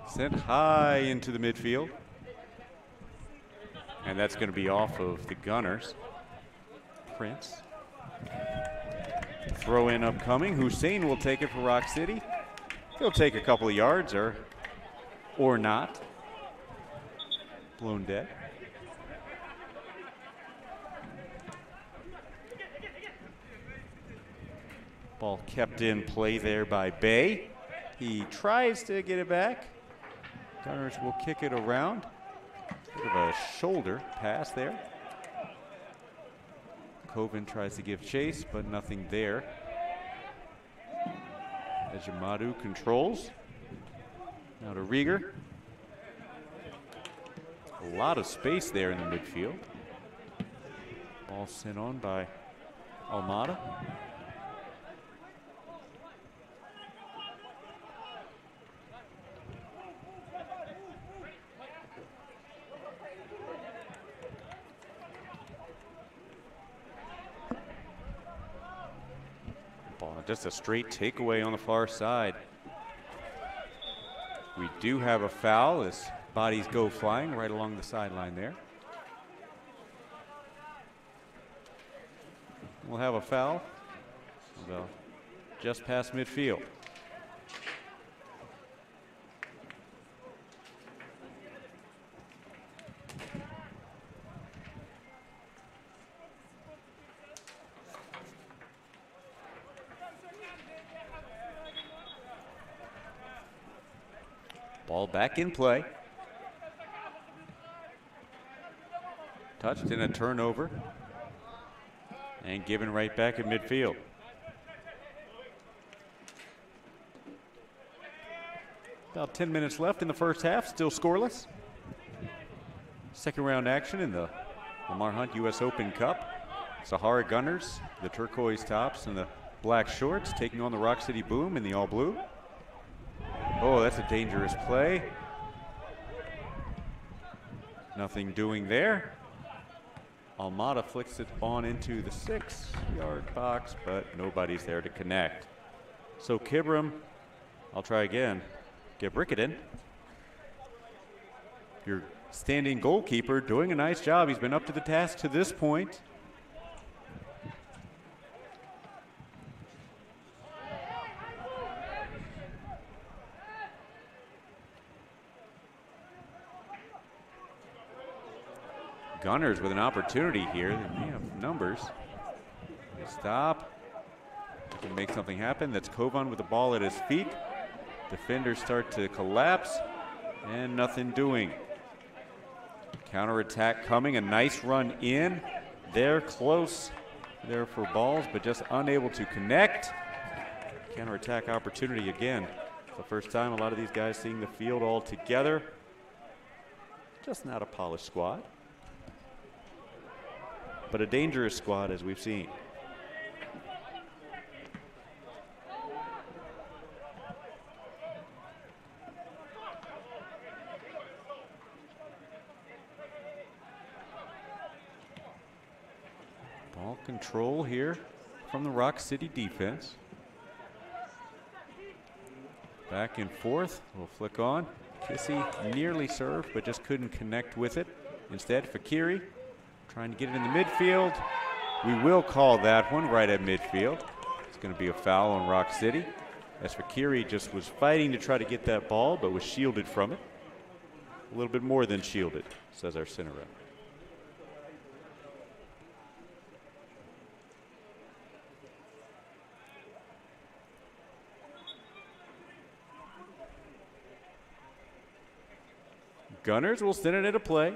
Sent high into the midfield. And that's going to be off of the Gunners. Prince. Throw in upcoming. Hussein will take it for Rock City. He'll take a couple of yards or not. Blown dead. Ball kept in play there by Bay. He tries to get it back. Gunners will kick it around. Sort of a shoulder pass there. Coven tries to give chase, but nothing there. As Yamadu controls. Now to Rieger. A lot of space there in the midfield. Ball sent on by Almada. Just a straight takeaway on the far side. We do have a foul as bodies go flying right along the sideline there. We'll have a foul about just past midfield. Ball back in play. Touched in a turnover. And given right back at midfield. About 10 minutes left in the first half, still scoreless. Second round action in the Lamar Hunt U.S. Open Cup. Sahara Gunners, the turquoise tops and the black shorts, taking on the Rock City Boom in the all blue. Oh, that's a dangerous play. Nothing doing there. Almada flicks it on into the 6-yard box, but nobody's there to connect. So Kibram, I'll try again. Get Brickett in. Your standing goalkeeper doing a nice job. He's been up to the task to this point. Gunners with an opportunity here. They may have numbers. They stop. They can make something happen. That's Kovan with the ball at his feet. Defenders start to collapse and nothing doing. Counterattack coming. A nice run in. They're close there for balls, but just unable to connect. Counterattack opportunity again. It's the first time a lot of these guys seeing the field all together. Just not a polished squad, but a dangerous squad as we've seen. Ball control here from the Rock City defense. Back and forth, we'll flick on. Kissy nearly served, but just couldn't connect with it. Instead, Fakiri trying to get it in the midfield. We will call that one right at midfield. It's going to be a foul on Rock City, as Fakiri just was fighting to try to get that ball, but was shielded from it. A little bit more than shielded, says our center rep. Gunners will send it into play.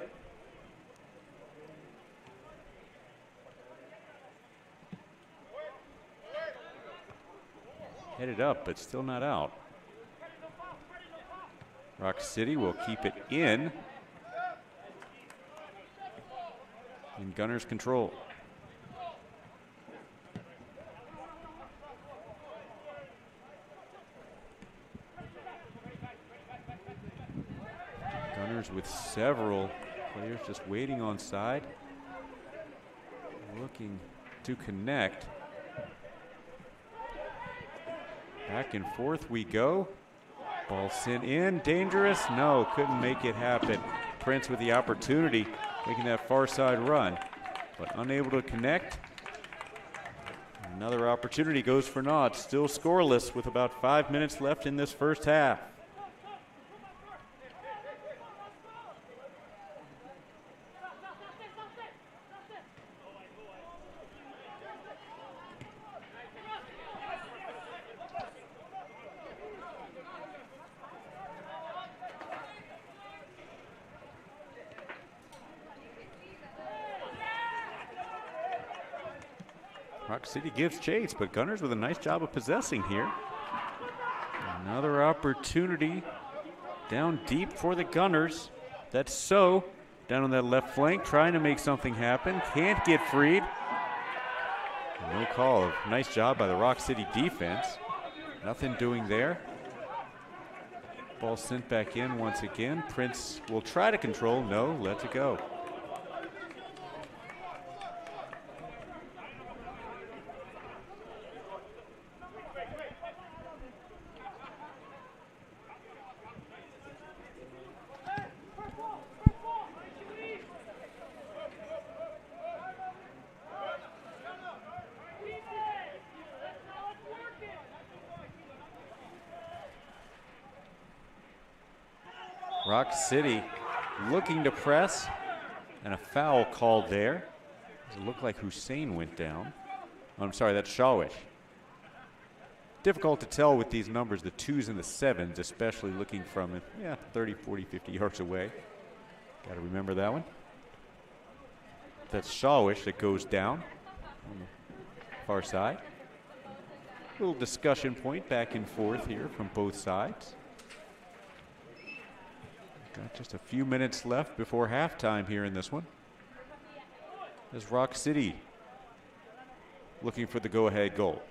Headed up, but still not out. Rock City will keep it in Gunners' control. Gunners with several players just waiting on side, looking to connect. Back and forth we go. Ball sent in, dangerous. No, couldn't make it happen. Prince with the opportunity, making that far side run, but unable to connect. Another opportunity goes for naught. Still scoreless with about 5 minutes left in this first half. Rock City gives chase, but Gunners with a nice job of possessing here. Another opportunity down deep for the Gunners. That's So down on that left flank, trying to make something happen. Can't get freed. No call. Nice job by the Rock City defense. Nothing doing there. Ball sent back in once again. Prince will try to control. No, lets it go. Rock City looking to press, and a foul called there. It looked like Hussein went down. Oh, I'm sorry, that's Shawish. Difficult to tell with these numbers, the 2s and the 7s, especially looking from 30, 40, 50 yards away. Got to remember that one. That's Shawish that goes down on the far side. Little discussion point back and forth here from both sides. Got just a few minutes left before halftime here in this one. As Rock City looking for the go-ahead goal.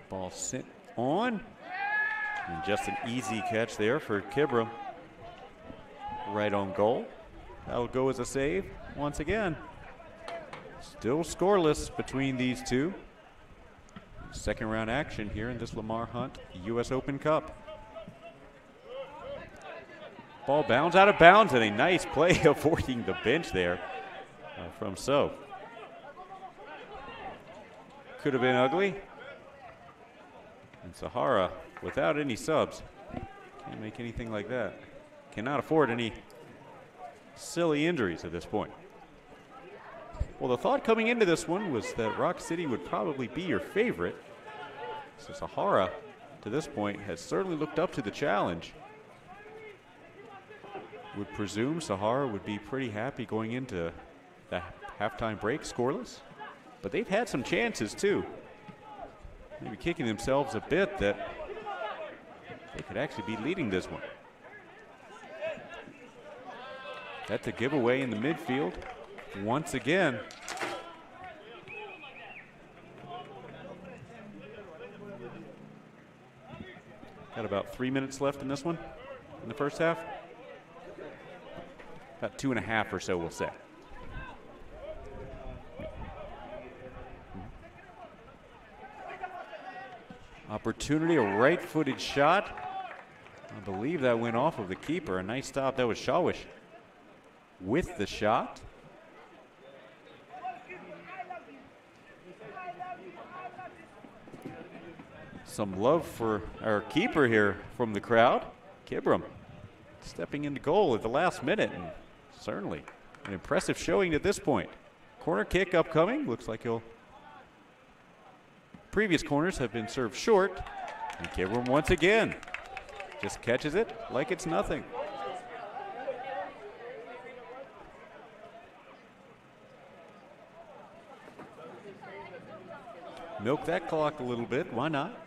Ball sent on. And just an easy catch there for Kibram. Right on goal. That'll go as a save once again. Still scoreless between these two. Second round action here in this Lamar Hunt U.S. Open Cup. Ball bounds out of bounds, and a nice play avoiding the bench there from So. Could have been ugly. And Sahara, without any subs, can't make anything like that. Cannot afford any silly injuries at this point. Well, the thought coming into this one was that Rock City would probably be your favorite. So Sahara, to this point, has certainly looked up to the challenge. Would presume Sahara would be pretty happy going into the halftime break scoreless. But they've had some chances, too. Maybe kicking themselves a bit that they could actually be leading this one. That's a giveaway in the midfield once again. Got about 3 minutes left in this one, in the first half. About 2.5 or so, we'll say. Opportunity, a right-footed shot. I believe that went off of the keeper. A nice stop. That was Shawish with the shot. Some love for our keeper here from the crowd. Kibram stepping into goal at the last minute, and certainly an impressive showing at this point. Corner kick upcoming. Looks like he'll. Previous corners have been served short, and Kibram once again just catches it like it's nothing. Milk that clock a little bit, why not?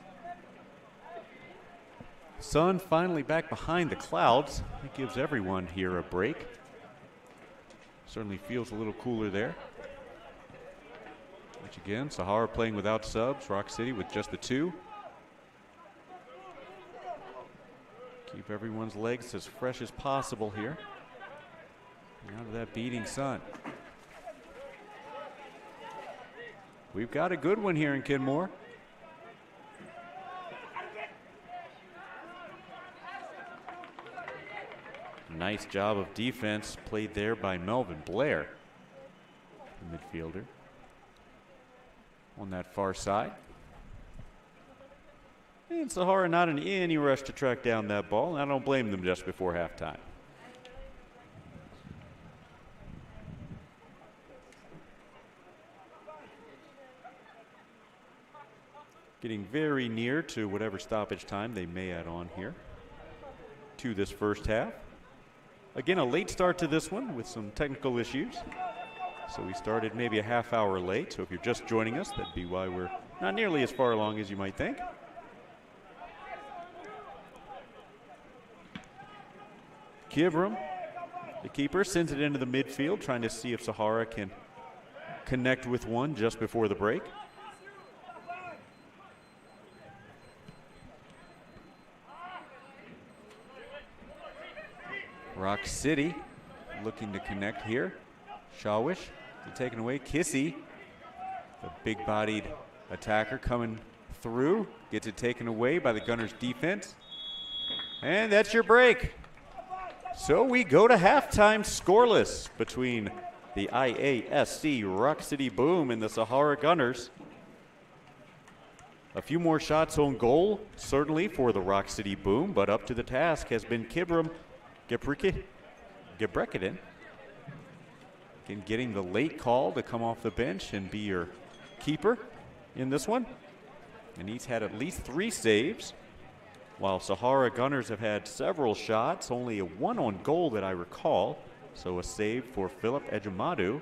Sun finally back behind the clouds. It gives everyone here a break. Certainly feels a little cooler there. Which again, Sahara playing without subs, Rock City with just the 2. Keep everyone's legs as fresh as possible here. Out of that beating sun. We've got a good one here in Kenmore. Nice job of defense played there by Melvin Blair, the midfielder, on that far side. And Sahara not in any rush to track down that ball, and I don't blame them just before halftime. getting very near to whatever stoppage time they may add on here to this first half. Again, a late start to this one with some technical issues. So we started maybe a half hour late. So if you're just joining us, that'd be why we're not nearly as far along as you might think. Kibram, the keeper, sends it into the midfield, trying to see if Sahara can connect with one just before the break. Rock City looking to connect here. Shawish taken away. Kissy, the big-bodied attacker, coming through. Gets it taken away by the Gunners' defense. And that's your break. So we go to halftime scoreless between the IASC Rock City Boom and the Sahara Gunners. A few more shots on goal, certainly for the Rock City Boom, but up to the task has been Kibram Gebrekiden. Again, getting the late call to come off the bench and be your keeper in this one. And he's had at least 3 saves, while Sahara Gunners have had several shots, only a 1 on goal that I recall. So a save for Philip Ejimadu.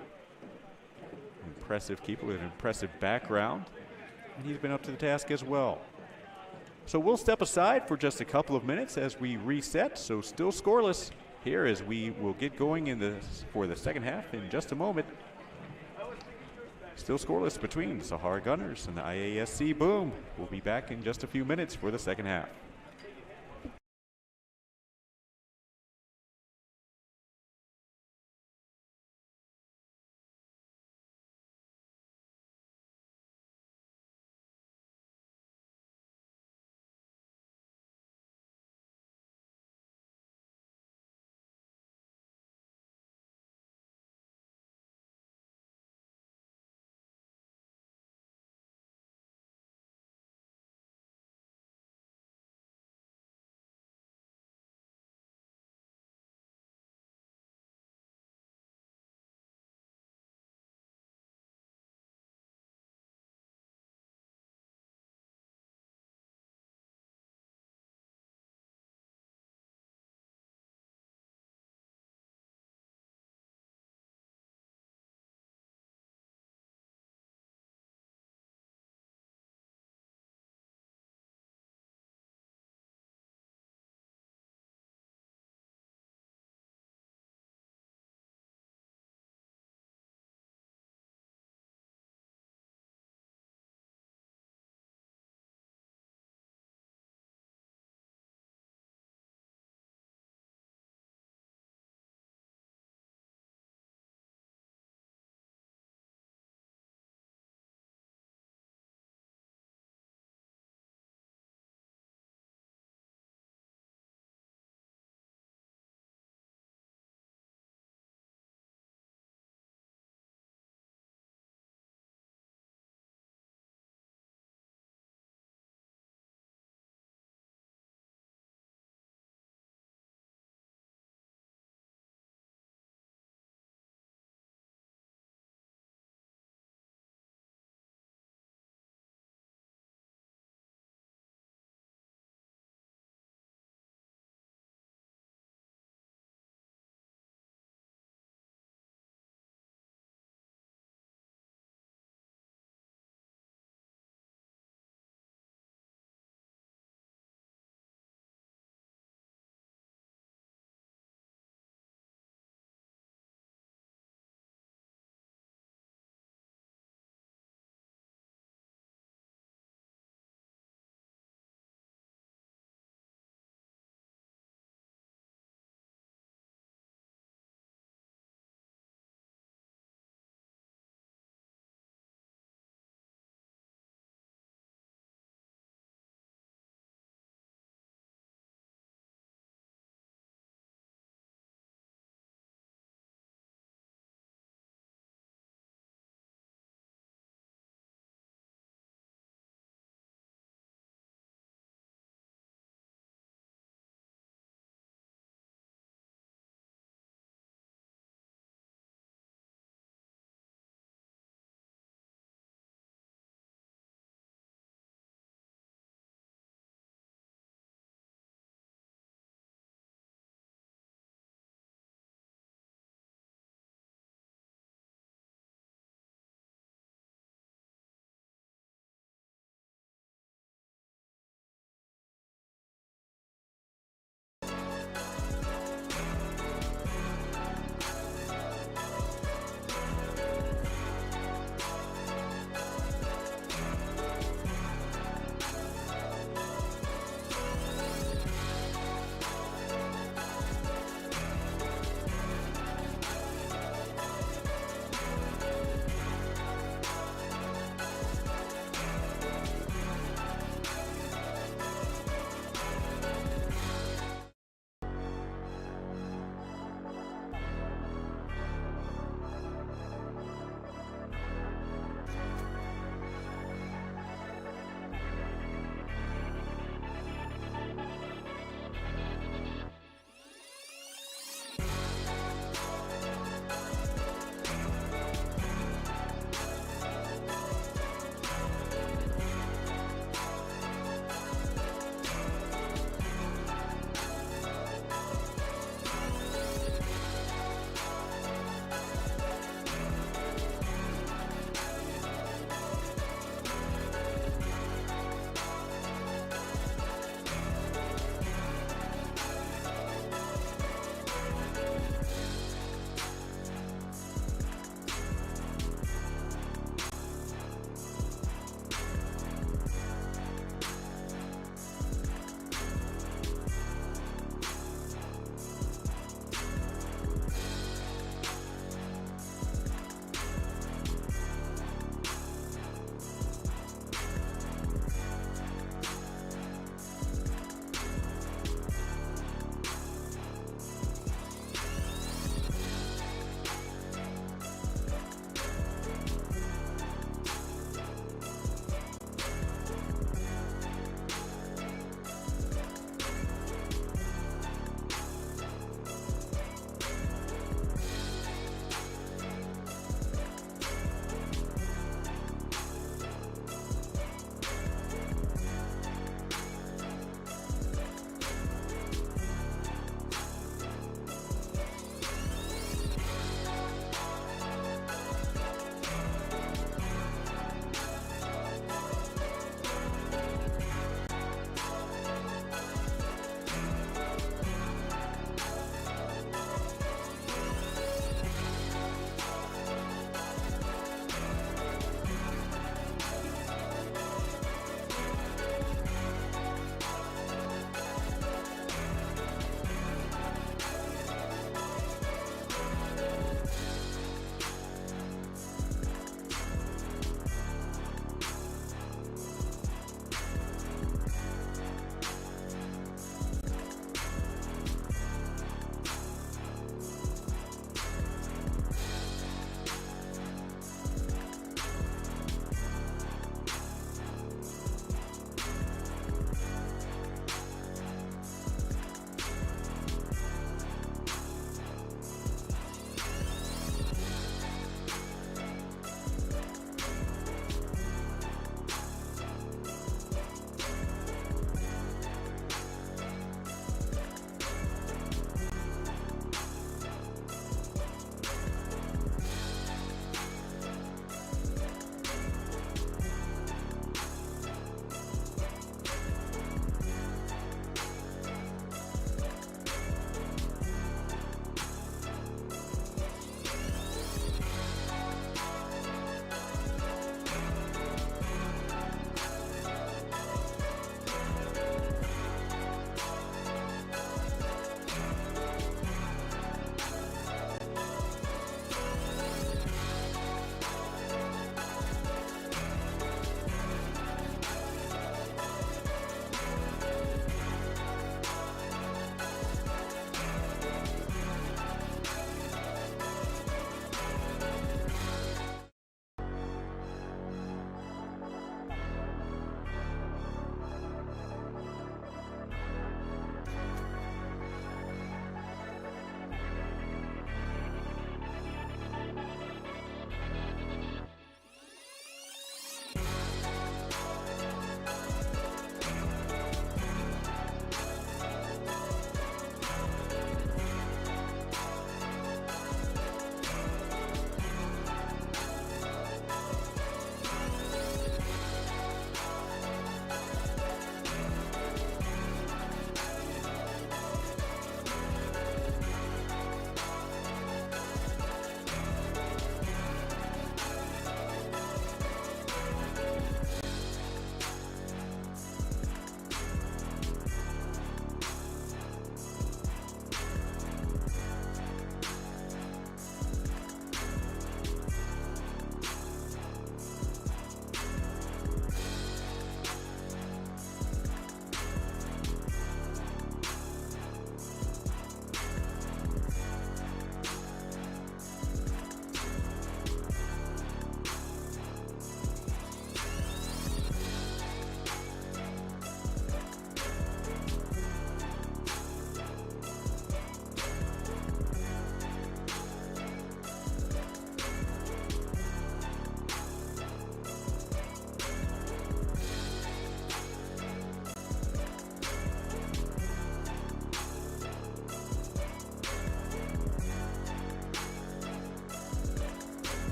Impressive keeper with an impressive background. And he's been up to the task as well. So we'll step aside for just a couple of minutes as we reset. So still scoreless here as we will get going for the second half in just a moment. Still scoreless between the Sahara Gunners and the IASC Boom. We'll be back in just a few minutes for the second half.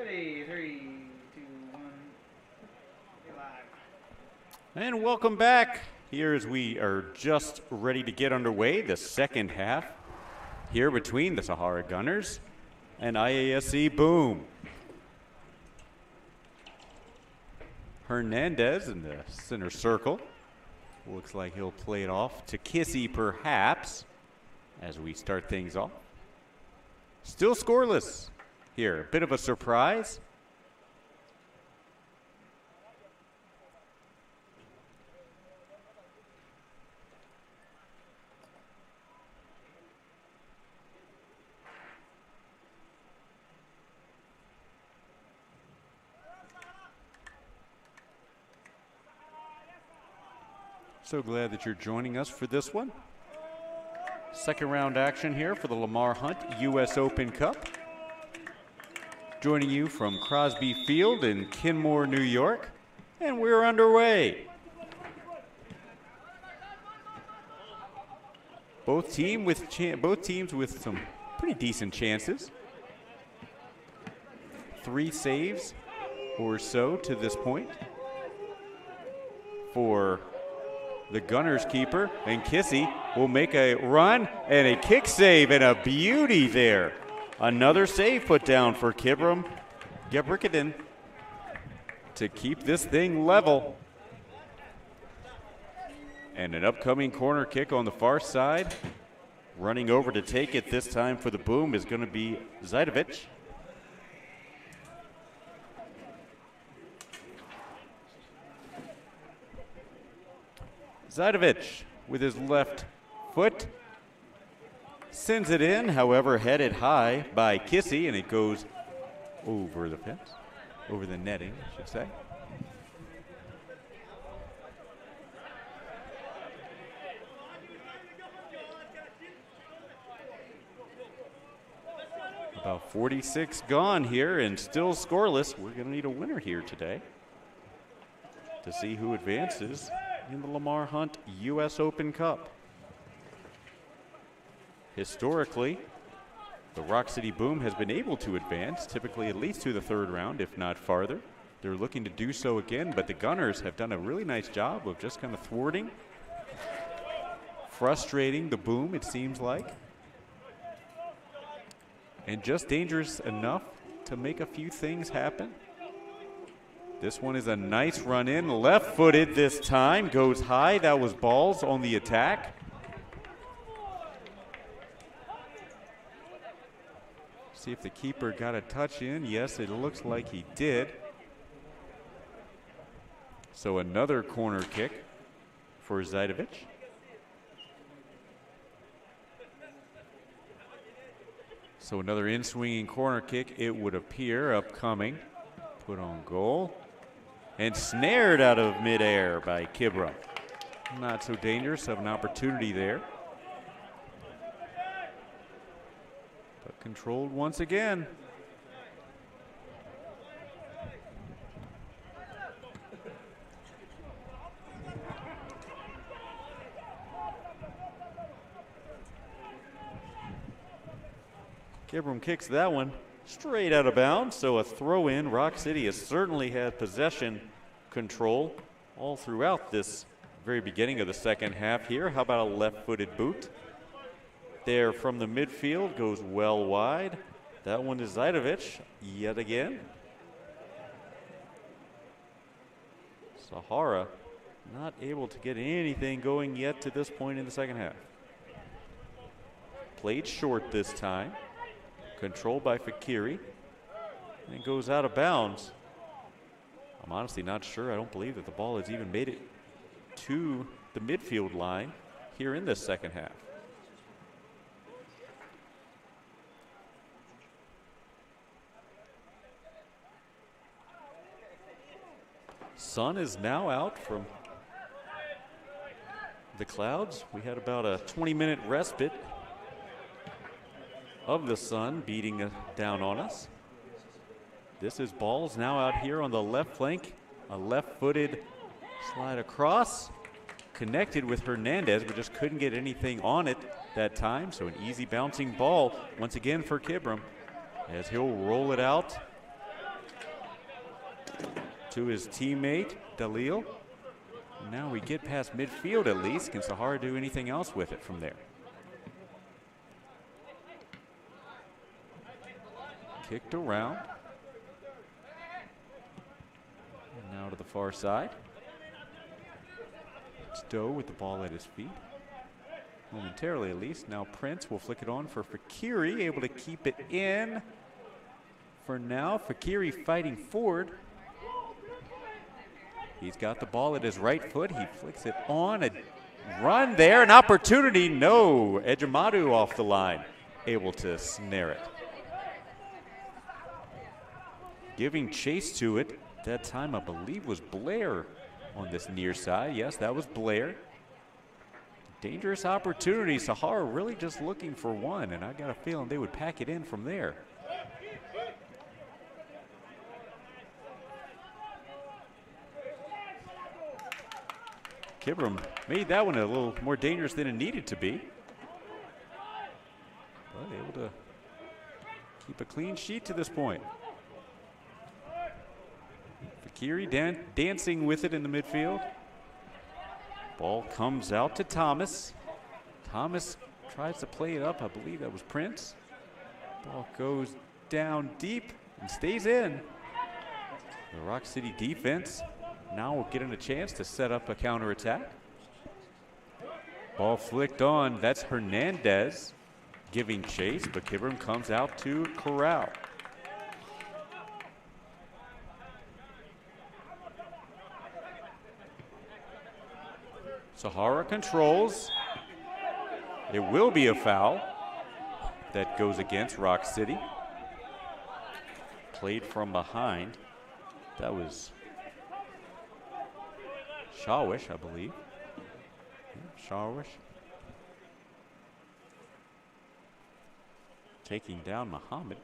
Ready, 3, 2, 1. You're live. And welcome back here as we are just ready to get underway, the second half here between the Sahara Gunners and IASC Boom. Hernandez in the center circle. Looks like he'll play it off to Kissy perhaps as we start things off. Still scoreless here. A bit of a surprise. So glad that you're joining us for this one. Second round action here for the Lamar Hunt U.S. Open Cup. Joining you from Crosby Field in Kenmore, New York. And we're underway. Both teams with some pretty decent chances. 3 saves or so to this point for the Gunners keeper, and Kissy will make a run and a kick save and a beauty there. Another save put down for Gebrikiden to keep this thing level. And an upcoming corner kick on the far side. Running over to take it this time for the Boom is going to be Zajdovic. Zajdovic with his left foot sends it in, however, headed high by Kissy, and it goes over the fence, over the netting, I should say. About 46 gone here and still scoreless. We're going to need a winner here today to see who advances in the Lamar Hunt U.S. Open Cup. Historically, the Rock City Boom has been able to advance, typically at least to the third round, if not farther. They're looking to do so again, but the Gunners have done a really nice job of just kind of thwarting, frustrating the Boom, it seems like, and just dangerous enough to make a few things happen. This one is a nice run in, left-footed this time, goes high. That was balls on the attack. See if the keeper got a touch in. Yes, it looks like he did. So another corner kick for Zajdovic. So another in-swinging corner kick, it would appear, upcoming. Put on goal. And snared out of midair by Kibra. Not so dangerous, have an opportunity there. But controlled once again. Kibram kicks that one straight out of bounds, so a throw in. Rock City has certainly had possession control all throughout this very beginning of the second half here. How about a left-footed boot? There from the midfield, goes well wide. That one is Zajdovic yet again. Sahara not able to get anything going yet to this point in the second half. Played short this time. Controlled by Fakiri. And it goes out of bounds. I'm honestly not sure. I don't believe that the ball has even made it to the midfield line here in this second half. Sun is now out from the clouds. We had about a 20-minute respite of the sun beating down on us. This is balls now out here on the left flank. A left-footed slide across. Connected with Hernandez, but just couldn't get anything on it that time. So an easy bouncing ball once again for Kibram as he'll roll it out to his teammate, Dalil. Now we get past midfield at least. Can Sahara do anything else with it from there? Kicked around. And now to the far side. Stowe with the ball at his feet. Momentarily at least. Now Prince will flick it on for Fakiri, able to keep it in. For now, Fakiri fighting forward. He's got the ball at his right foot. He flicks it on. A run there, an opportunity. No, Ejimadu off the line, able to snare it. Giving chase to it. That time, I believe, was Blair on this near side. Yes, that was Blair. Dangerous opportunity. Sahara really just looking for one, and I got a feeling they would pack it in from there. Kibram made that one a little more dangerous than it needed to be. But able to keep a clean sheet to this point. Fakiri dancing with it in the midfield. Ball comes out to Thomas. Thomas tries to play it up. I believe that was Prince. Ball goes down deep and stays in. The Rock City defense now we're getting a chance to set up a counterattack. Ball flicked on. That's Hernandez giving chase, but Kibram comes out to corral. Sahara controls. It will be a foul that goes against Rock City. Played from behind. That was Shawish, I believe. Yeah, Shawish. Taking down Muhammad.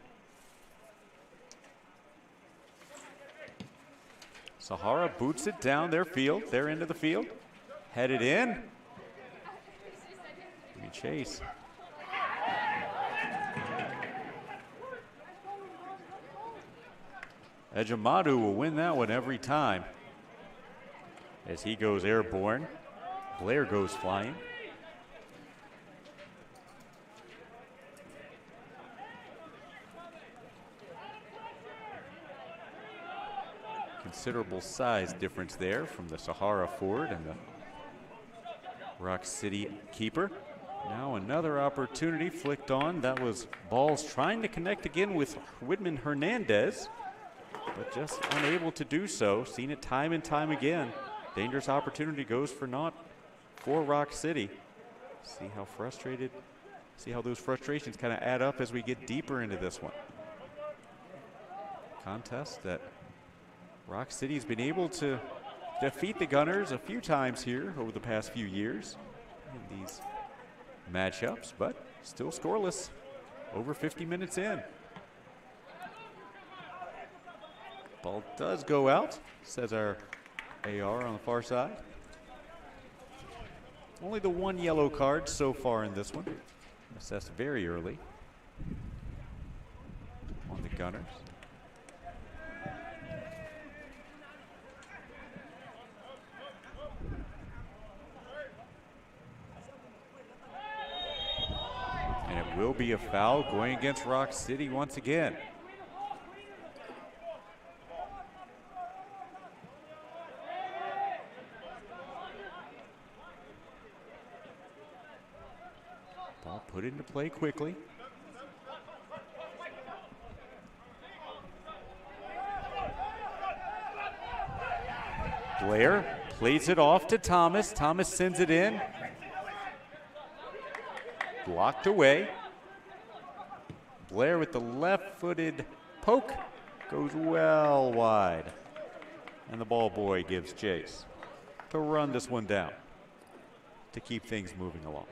Sahara boots it down their field, their end of the field. Headed in. Give chase. Ejimadu will win that one every time. As he goes airborne, Blair goes flying. Considerable size difference there from the Sahara forward and the Rock City keeper. Now another opportunity flicked on. That was Balls trying to connect again with Widman Hernandez, but just unable to do so. Seen it time and time again. Dangerous opportunity goes for naught for Rock City. See how those frustrations kind of add up as we get deeper into this one. Contest that Rock City's been able to defeat the Gunners a few times here over the past few years in these matchups, but still scoreless over 50 minutes in. Ball does go out, says our AR on the far side. Only the one yellow card so far in this one. Assessed very early on the Gunners. And it will be a foul going against Rock City once again. Ball put into play quickly. Blair plays it off to Thomas. Thomas sends it in. Blocked away. Blair with the left-footed poke goes well wide. And the ball boy gives chase to run this one down to keep things moving along.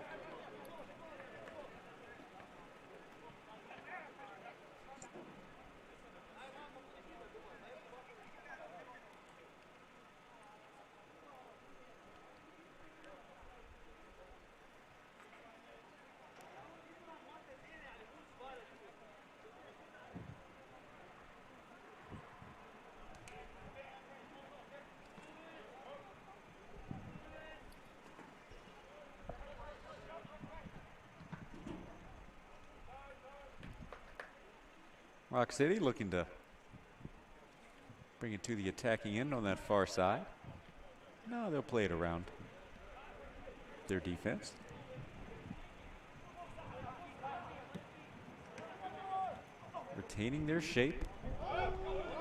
Rock City looking to bring it to the attacking end on that far side. No, they'll play it around their defense. Retaining their shape.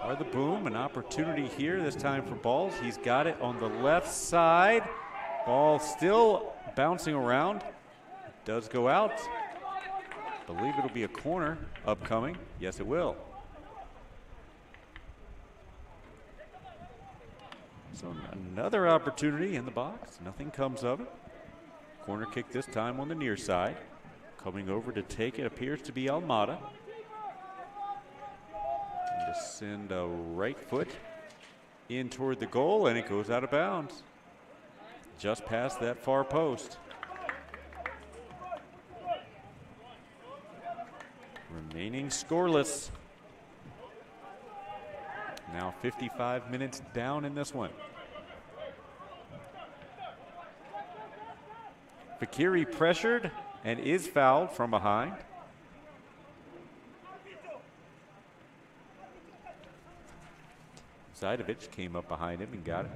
Are the Boom, an opportunity here this time for balls. He's got it on the left side. Ball still bouncing around. Does go out. Believe it'll be a corner upcoming. Yes, it will. So another opportunity in the box. Nothing comes of it. Corner kick this time on the near side. Coming over to take it appears to be Almada. And to send a right foot in toward the goal, and it goes out of bounds. Just past that far post. Remaining scoreless. Now 55 minutes down in this one. Fakiri pressured and is fouled from behind. Zajdovich came up behind him and got it.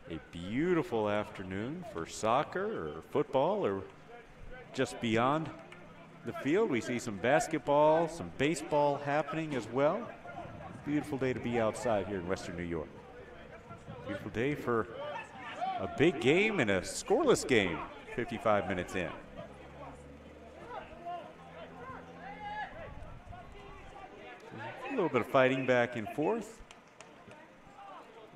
A beautiful afternoon for soccer or football or just beyond the field. We see some basketball, some baseball happening as well. Beautiful day to be outside here in Western New York. Beautiful day for a big game and a scoreless game 55 minutes in. A little bit of fighting back and forth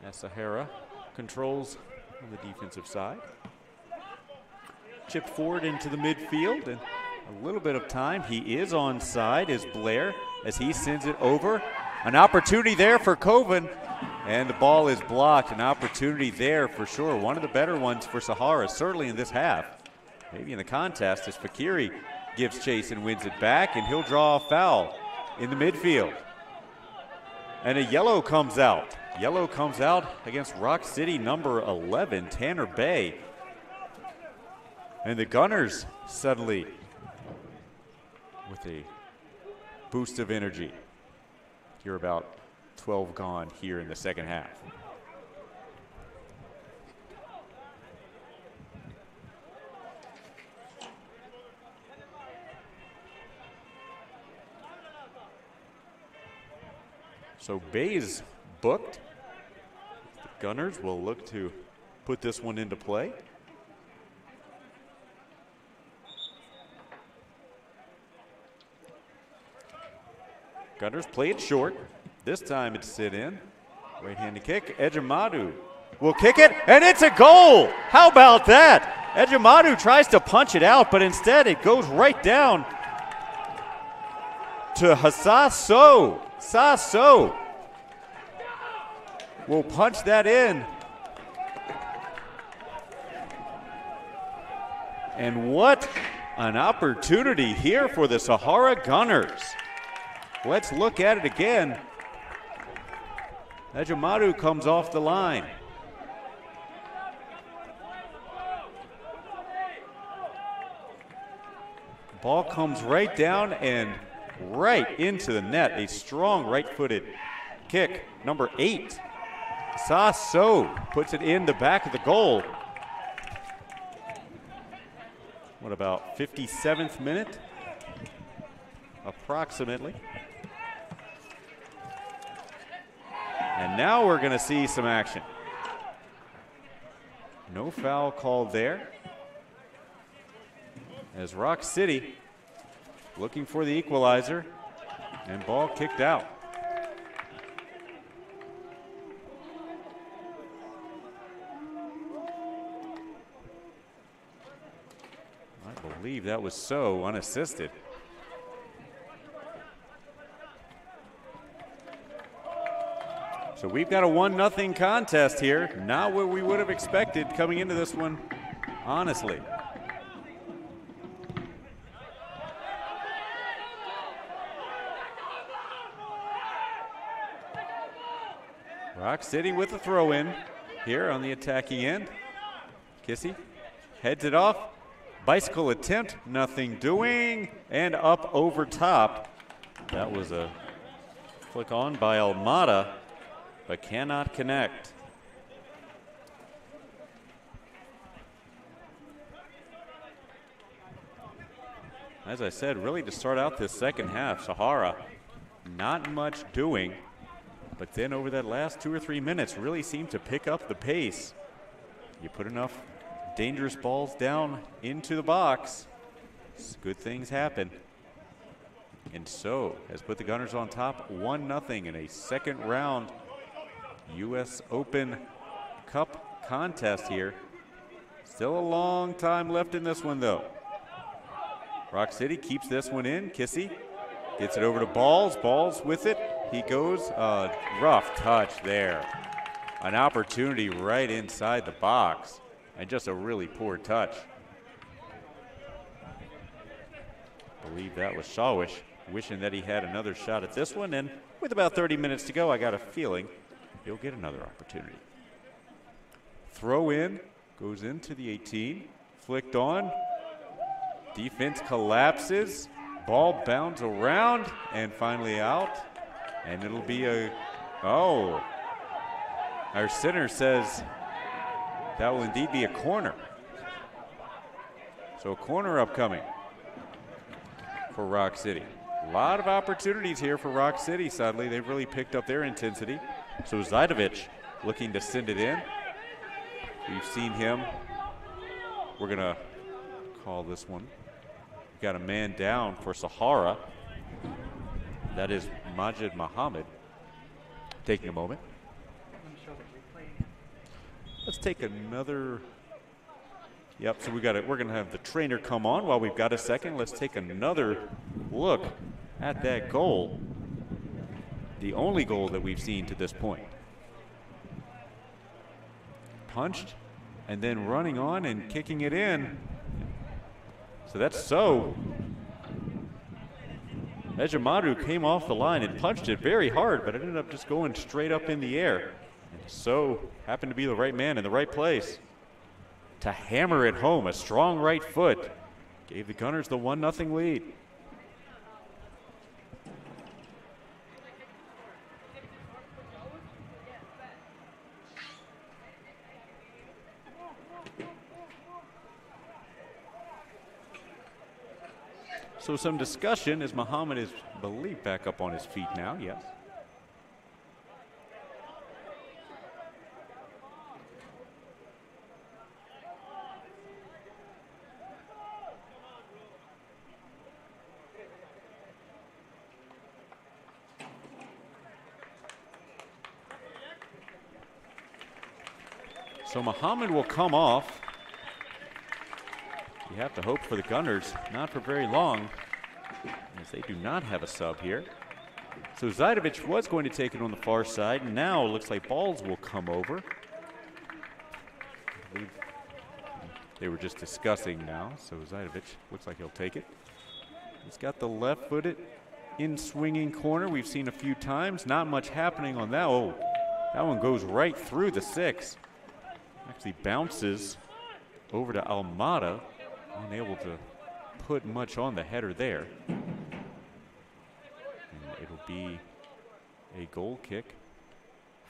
as Sahara controls on the defensive side. Chipped forward into the midfield and a little bit of time. He is onside as Blair as he sends it over. An opportunity there for Coven, and the ball is blocked. An opportunity there for sure. One of the better ones for Sahara, certainly in this half. Maybe in the contest as Fakiri gives chase and wins it back, and he'll draw a foul in the midfield. And a yellow comes out. Yellow comes out against Rock City number 11, Tanner Bay. And the Gunners suddenly with a boost of energy. You're about 12 gone here in the second half. So Bay's booked. The Gunners will look to put this one into play. Gunners play it short. This time it's sit in. Right-handed kick. Ejimadu will kick it, and it's a goal. How about that? Ejimadu tries to punch it out, but instead it goes right down to Hasaso. Sasso will punch that in. And what an opportunity here for the Sahara Gunners. Let's look at it again. Ejimadu comes off the line. Ball comes right down and right into the net. A strong right-footed kick, number 8. Sasso puts it in the back of the goal. What about 57th minute? Approximately. And now we're going to see some action. No foul called there. As Rock City looking for the equalizer, and ball kicked out. I believe that was so unassisted. So we've got a 1-0 contest here. Not what we would have expected coming into this one, honestly. Rock City with the throw in here on the attacking end. Kissy heads it off. Bicycle attempt, nothing doing, and up over top. That was a flick on by Almada, but cannot connect. As I said, really to start out this second half, Sahara, not much doing, but then over that last 2 or 3 minutes really seemed to pick up the pace. You put enough dangerous balls down into the box, good things happen. And so has put the Gunners on top 1-0 in a second round U.S. Open Cup contest here. Still a long time left in this one though. Rock City keeps this one in. Kissy gets it over to Balls. Balls with it. He goes. Rough touch there. An opportunity right inside the box. And just a really poor touch. I believe that was Shawish wishing that he had another shot at this one. And with about 30 minutes to go, I got a feeling he'll get another opportunity. Throw in. Goes into the 18. Flicked on. Defense collapses, ball bounds around and finally out. And it'll be our center says that will indeed be a corner. So a corner upcoming for Rock City. A lot of opportunities here for Rock City, sadly. They've really picked up their intensity. So Zajdovic looking to send it in. We've seen him. We're gonna call this one. Got a man down for Sahara. That is Majid Mohammed. Taking a moment. Let's take another. Yep, so we're going to have the trainer come on while we've got a second. Let's take another look at that goal. The only goal that we've seen to this point. Punched and then running on and kicking it in. So that's so. Ejimadu came off the line and punched it very hard, but it ended up just going straight up in the air. And so happened to be the right man in the right place to hammer it home. A strong right foot gave the Gunners the 1-0 lead. So some discussion as Muhammad is, I believe, back up on his feet now, yes. So Muhammad will come off. You have to hope for the Gunners, not for very long, as they do not have a sub here. So Zajdovic was going to take it on the far side. Now it looks like Balls will come over. I believe they were just discussing now, so Zajdovic looks like he'll take it. He's got the left-footed in swinging corner we've seen a few times. Not much happening on that. Oh, that one goes right through the 6. Actually bounces over to Almada. Unable to put much on the header there. And it'll be a goal kick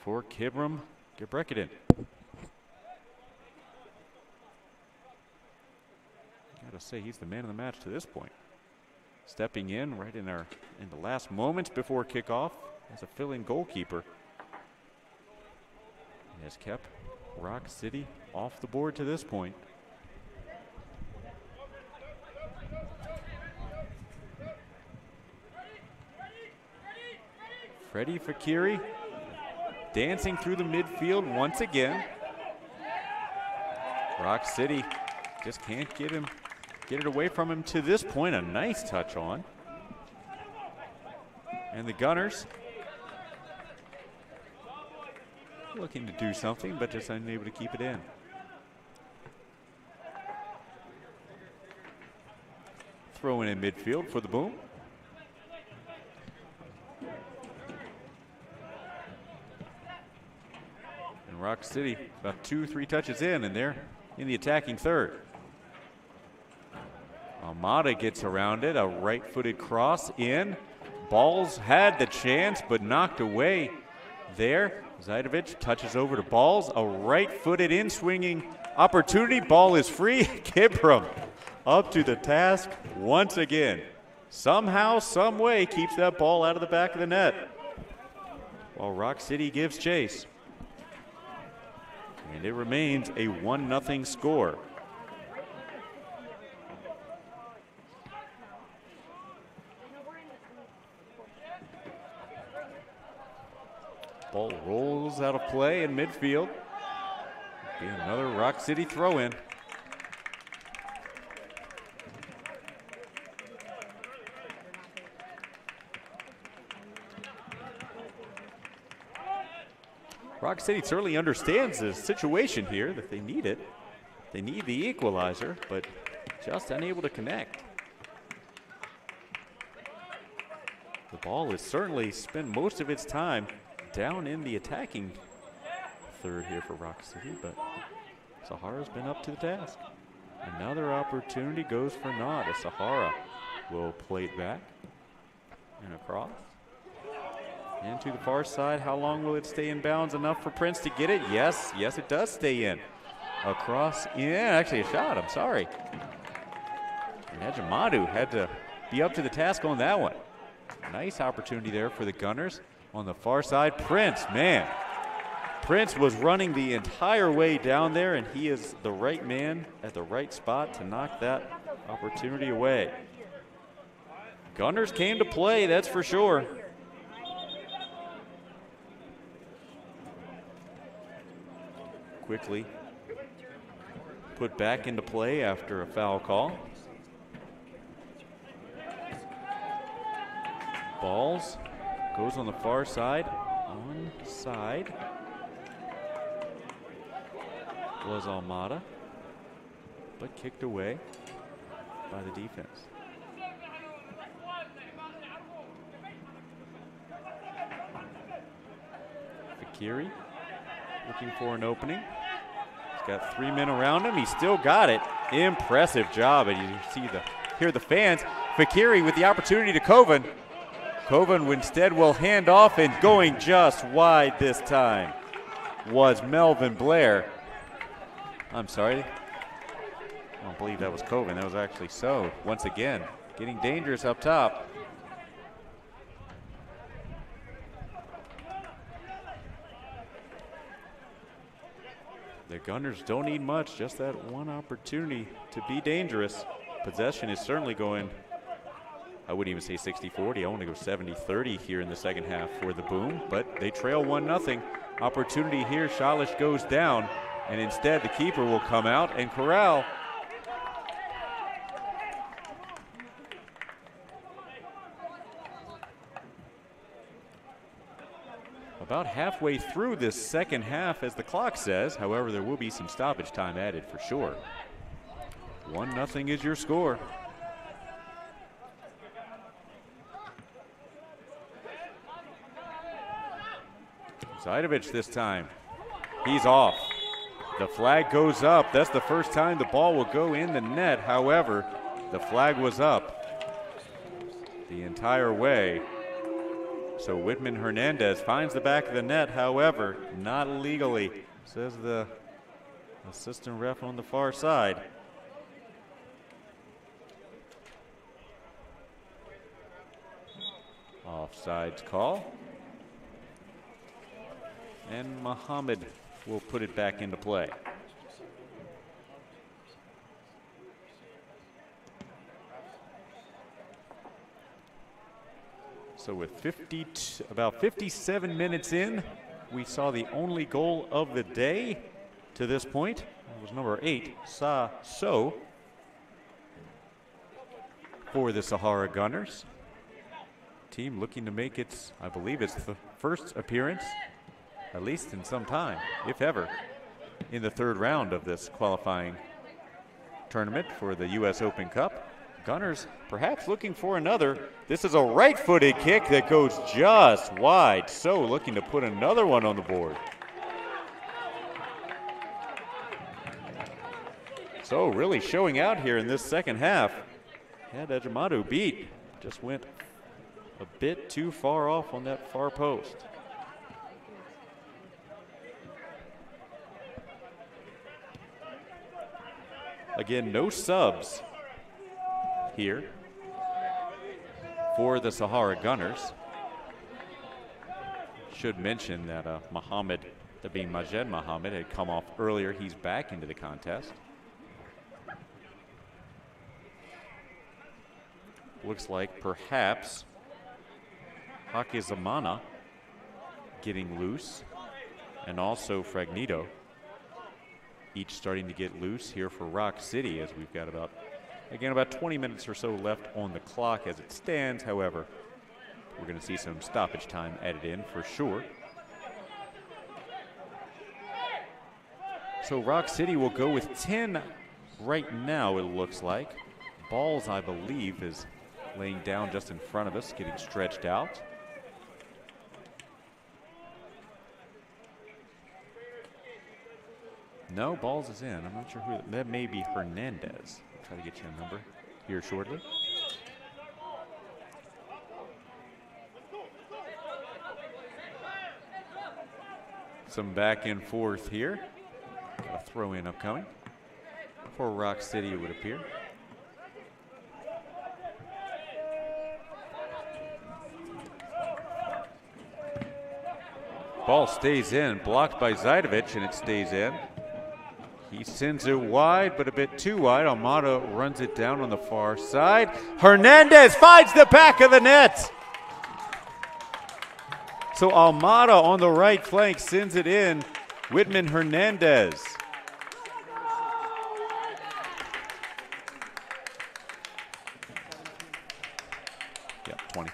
for Kibram Gebrekidin. Gotta say, he's the man of the match to this point. Stepping in right in the last moments before kickoff as a fill-in goalkeeper. He has kept Rock City off the board to this point. Freddie Fakiri dancing through the midfield once again. Rock City just can't get it away from him to this point. A nice touch on. And the Gunners looking to do something, but just unable to keep it in. Throwing in midfield for the Boom. Rock City about 2-3 touches in, and they're in the attacking third. Almada gets around it, a right-footed cross in. Balls had the chance, but knocked away there. Zajdovic touches over to Balls, a right-footed in-swinging opportunity. Ball is free. Kibram up to the task once again. Somehow, some way, keeps that ball out of the back of the net, while Rock City gives chase. And it remains a 1-0 score. Ball rolls out of play in midfield. Be another Rock City throw-in. Rock City certainly understands the situation here, that they need it. They need the equalizer, but just unable to connect. The ball has certainly spent most of its time down in the attacking third here for Rock City, but Sahara's been up to the task. Another opportunity goes for naught as Sahara will play it back and across. And to the far side, how long will it stay in bounds? Enough for Prince to get it? Yes, it does stay in. Across, actually a shot, I'm sorry. Najamadu had to be up to the task on that one. Nice opportunity there for the Gunners. On the far side, Prince, man. Prince was running the entire way down there, and he is the right man at the right spot to knock that opportunity away. Gunners came to play, that's for sure. Quickly put back into play after a foul call. Balls goes on the far side. Onside was Almada, but kicked away by the defense. Fakiri looking for an opening. He's got 3 men around him. He's still got it. Impressive job. And you hear the fans. Fakiri with the opportunity to Kovan. Kovan instead will hand off, and going just wide this time was Melvin Blair. I'm sorry. I don't believe that was Kovan. That was actually So. Once again, getting dangerous up top. The Gunners don't need much, just that one opportunity to be dangerous. Possession is certainly going, I wouldn't even say 60-40. I want to go 70-30 here in the second half for the Boom, but they trail 1-0. Opportunity here, Shalish goes down, and instead the keeper will come out and corral. About halfway through this second half, as the clock says. However, there will be some stoppage time added for sure. 1-0 is your score. Zajdovic this time. He's off. The flag goes up. That's the first time the ball will go in the net. However, the flag was up the entire way. So Whitman Hernandez finds the back of the net, however, not legally, says the assistant ref on the far side. Offsides call. And Muhammad will put it back into play. So with about 57 minutes in, we saw the only goal of the day to this point. It was number 8, So, for the Sahara Gunners. Team looking to make its, I believe it's the first appearance, at least in some time, if ever, in the third round of this qualifying tournament for the U.S. Open Cup. Gunners perhaps looking for another. This is a right-footed kick that goes just wide. So looking to put another one on the board. So really showing out here in this second half. Had Ejimadu beat. Just went a bit too far off on that far post. Again, no subs here for the Sahara Gunners. Should mention that Majed Mohammed had come off earlier. He's back into the contest. Looks like perhaps Hakizamana getting loose, and also Fragnito, each starting to get loose here for Rock City, as we've got about 20 minutes or so left on the clock as it stands. However, we're going to see some stoppage time added in for sure. So Rock City will go with 10 right now, it looks like. Balls, I believe, is laying down just in front of us, getting stretched out. No, Balls is in. I'm not sure who. That may be Hernandez. I'll try to get you a number here shortly. Some back and forth here. Got a throw in upcoming for Rock City, it would appear. Ball stays in, blocked by Zajdovic, and it stays in. He sends it wide, but a bit too wide. Almada runs it down on the far side. Hernandez finds the back of the net. So Almada on the right flank sends it in. Whitman Hernandez. Yeah, 20.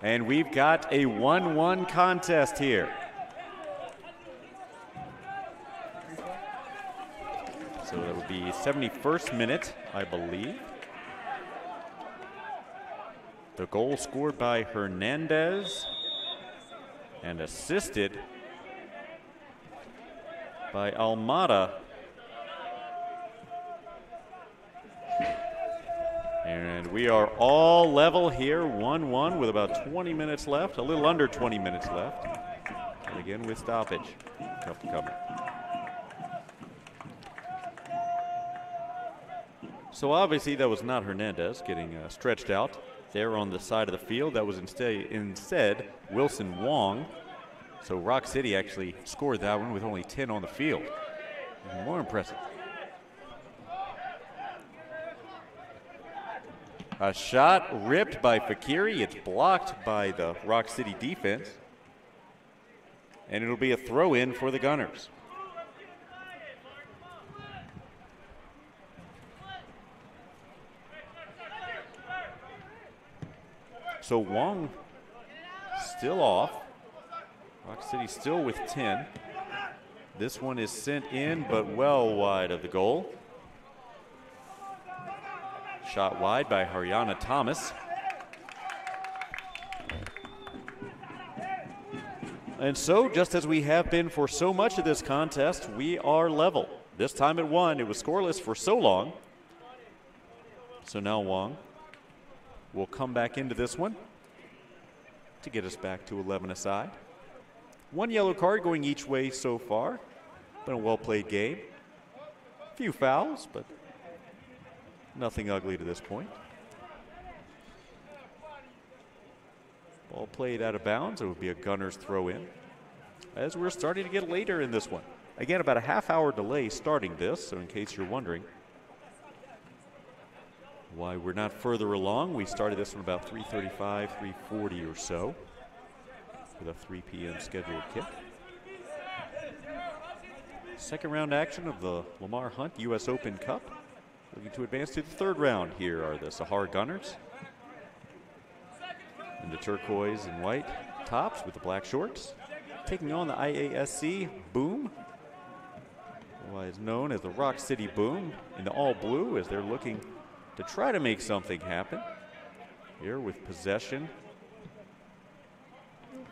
And we've got a 1-1 contest here. So that would be 71st minute, I believe. The goal scored by Hernandez and assisted by Almada. And we are all level here, 1-1 with about 20 minutes left, a little under 20 minutes left. And again with stoppage. Tough to cover. So obviously that was not Hernandez getting stretched out there on the side of the field. That was instead Wilson Wong. So Rock City actually scored that one with only 10 on the field. Even more impressive. A shot ripped by Fakiri. It's blocked by the Rock City defense. And it'll be a throw in for the Gunners. So Wong still off. Rock City still with 10. This one is sent in, but well wide of the goal. Shot wide by Haryana Thomas. And so, just as we have been for so much of this contest, we are level. This time at 1, it was scoreless for so long. So now Wong will come back into this one to get us back to 11 aside. One yellow card going each way so far. Been a well-played game. A few fouls, but nothing ugly to this point. Ball played out of bounds. It would be a Gunners throw in as we're starting to get later in this one. Again, about a half-hour delay starting this, so in case you're wondering why we're not further along, we started this one about 3:35, 3:40 or so with a 3 p.m. scheduled kick. Second round action of the Lamar Hunt U.S. Open Cup. Looking to advance to the third round here are the Sahara Gunners in the turquoise and white tops with the black shorts, taking on the IASC Boom, otherwise known as the Rock City Boom, in the all blue, as they're looking to try to make something happen here with possession.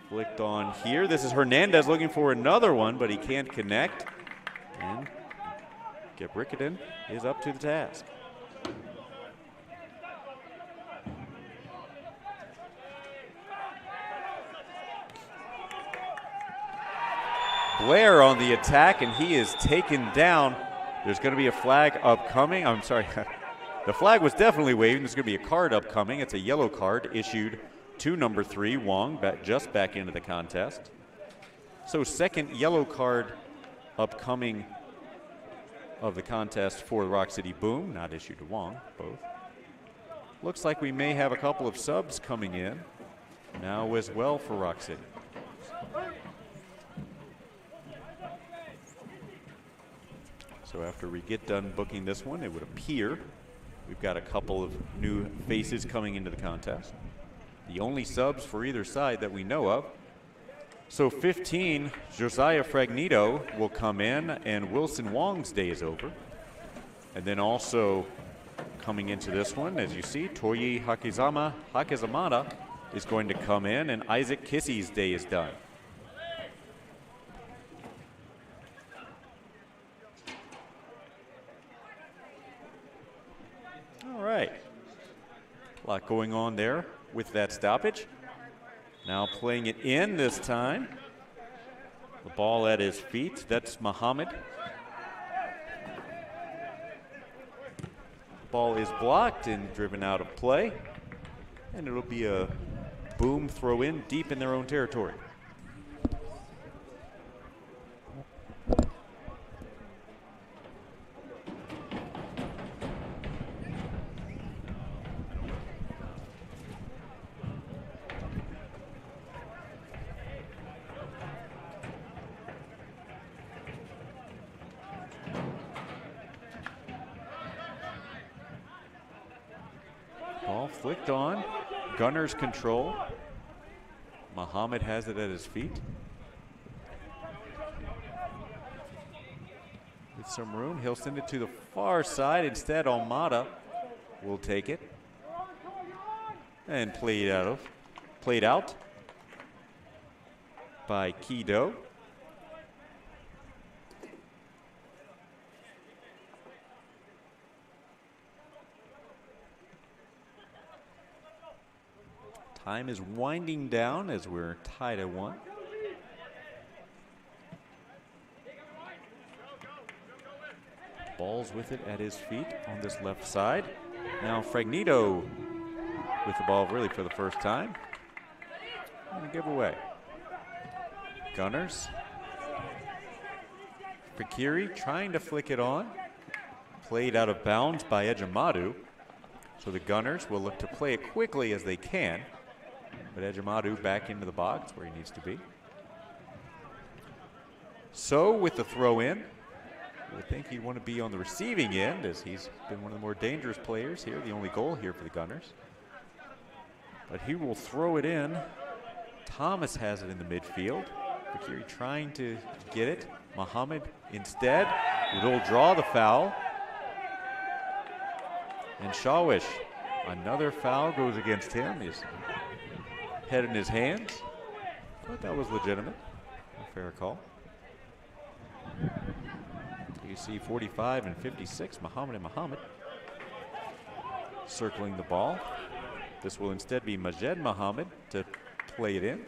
Flicked on here. This is Hernandez looking for another one, but he can't connect. And Gebrickaden is up to the task. Blair on the attack, and he is taken down. There's going to be a flag upcoming. I'm sorry. The flag was definitely waving. There's going to be a card upcoming. It's a yellow card issued to number 3, Wong, just back into the contest. So second yellow card upcoming of the contest for the Rock City Boom, not issued to Wong, both. Looks like we may have a couple of subs coming in now as well for Rock City. So after we get done booking this one, it would appear we've got a couple of new faces coming into the contest. The only subs for either side that we know of. So 15, Josiah Fragnito will come in, and Wilson Wong's day is over. And then also coming into this one, as you see, Toyi Hakizamada is going to come in, and Isaac Kissie's day is done. All right. A lot going on there with that stoppage. Now playing it in this time. The ball at his feet. That's Muhammad. Ball is blocked and driven out of play. And it'll be a Boom throw in deep in their own territory. Ball flicked on. Gunners control. Muhammad has it at his feet. With some room, he'll send it to the far side. Instead, Almada will take it. And played out by Kido. Time is winding down as we're tied at 1. Ball's with it at his feet on this left side. Now Fragnito with the ball really for the first time. And a giveaway. Gunners. Fakiri trying to flick it on. Played out of bounds by Ejimadu. So the Gunners will look to play it quickly as they can. But Ejimadu back into the box where he needs to be. So with the throw in, you would think he'd want to be on the receiving end as he's been one of the more dangerous players here, the only goal here for the Gunners. But he will throw it in. Thomas has it in the midfield. Fakiri trying to get it. Muhammad instead will draw the foul. And Shawish, another foul goes against him. His head in his hands. But that was legitimate. A fair call. You see 45 and 56, Muhammad and Muhammad circling the ball. This will instead be Majed Muhammad to play it in.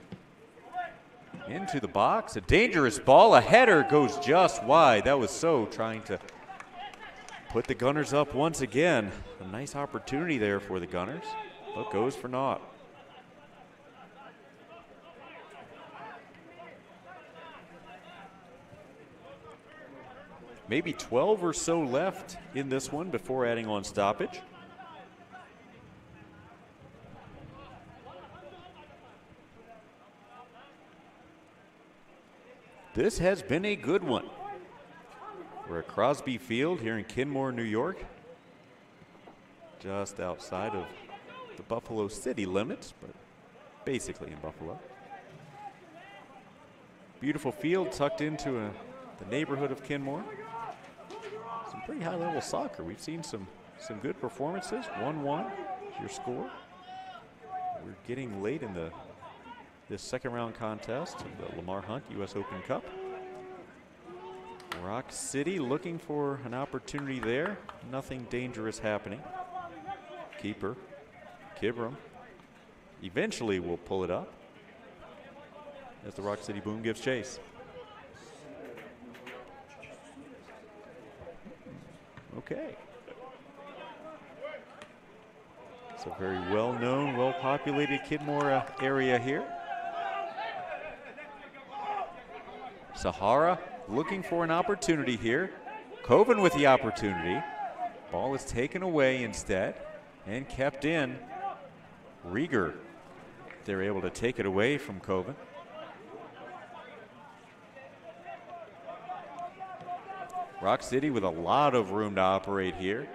Into the box, a dangerous ball, a header goes just wide. That was So trying to put the Gunners up once again. A nice opportunity there for the Gunners, but goes for naught. Maybe 12 or so left in this one before adding on stoppage. This has been a good one. We're at Crosby Field here in Kenmore, New York. Just outside of the Buffalo City limits, but basically in Buffalo. Beautiful field tucked into the neighborhood of Kenmore. Some pretty high level soccer. We've seen some good performances. 1-1 is your score. We're getting late in this second round contest of the Lamar Hunt U.S. Open Cup. Rock City looking for an opportunity there. Nothing dangerous happening. Keeper, Kibram, eventually will pull it up as the Rock City Boom gives chase. Okay. It's a very well-known, well-populated Kidmore area here. Sahara looking for an opportunity here. Coven with the opportunity. Ball is taken away instead and kept in. Rieger, they're able to take it away from Coven. Rock City with a lot of room to operate here.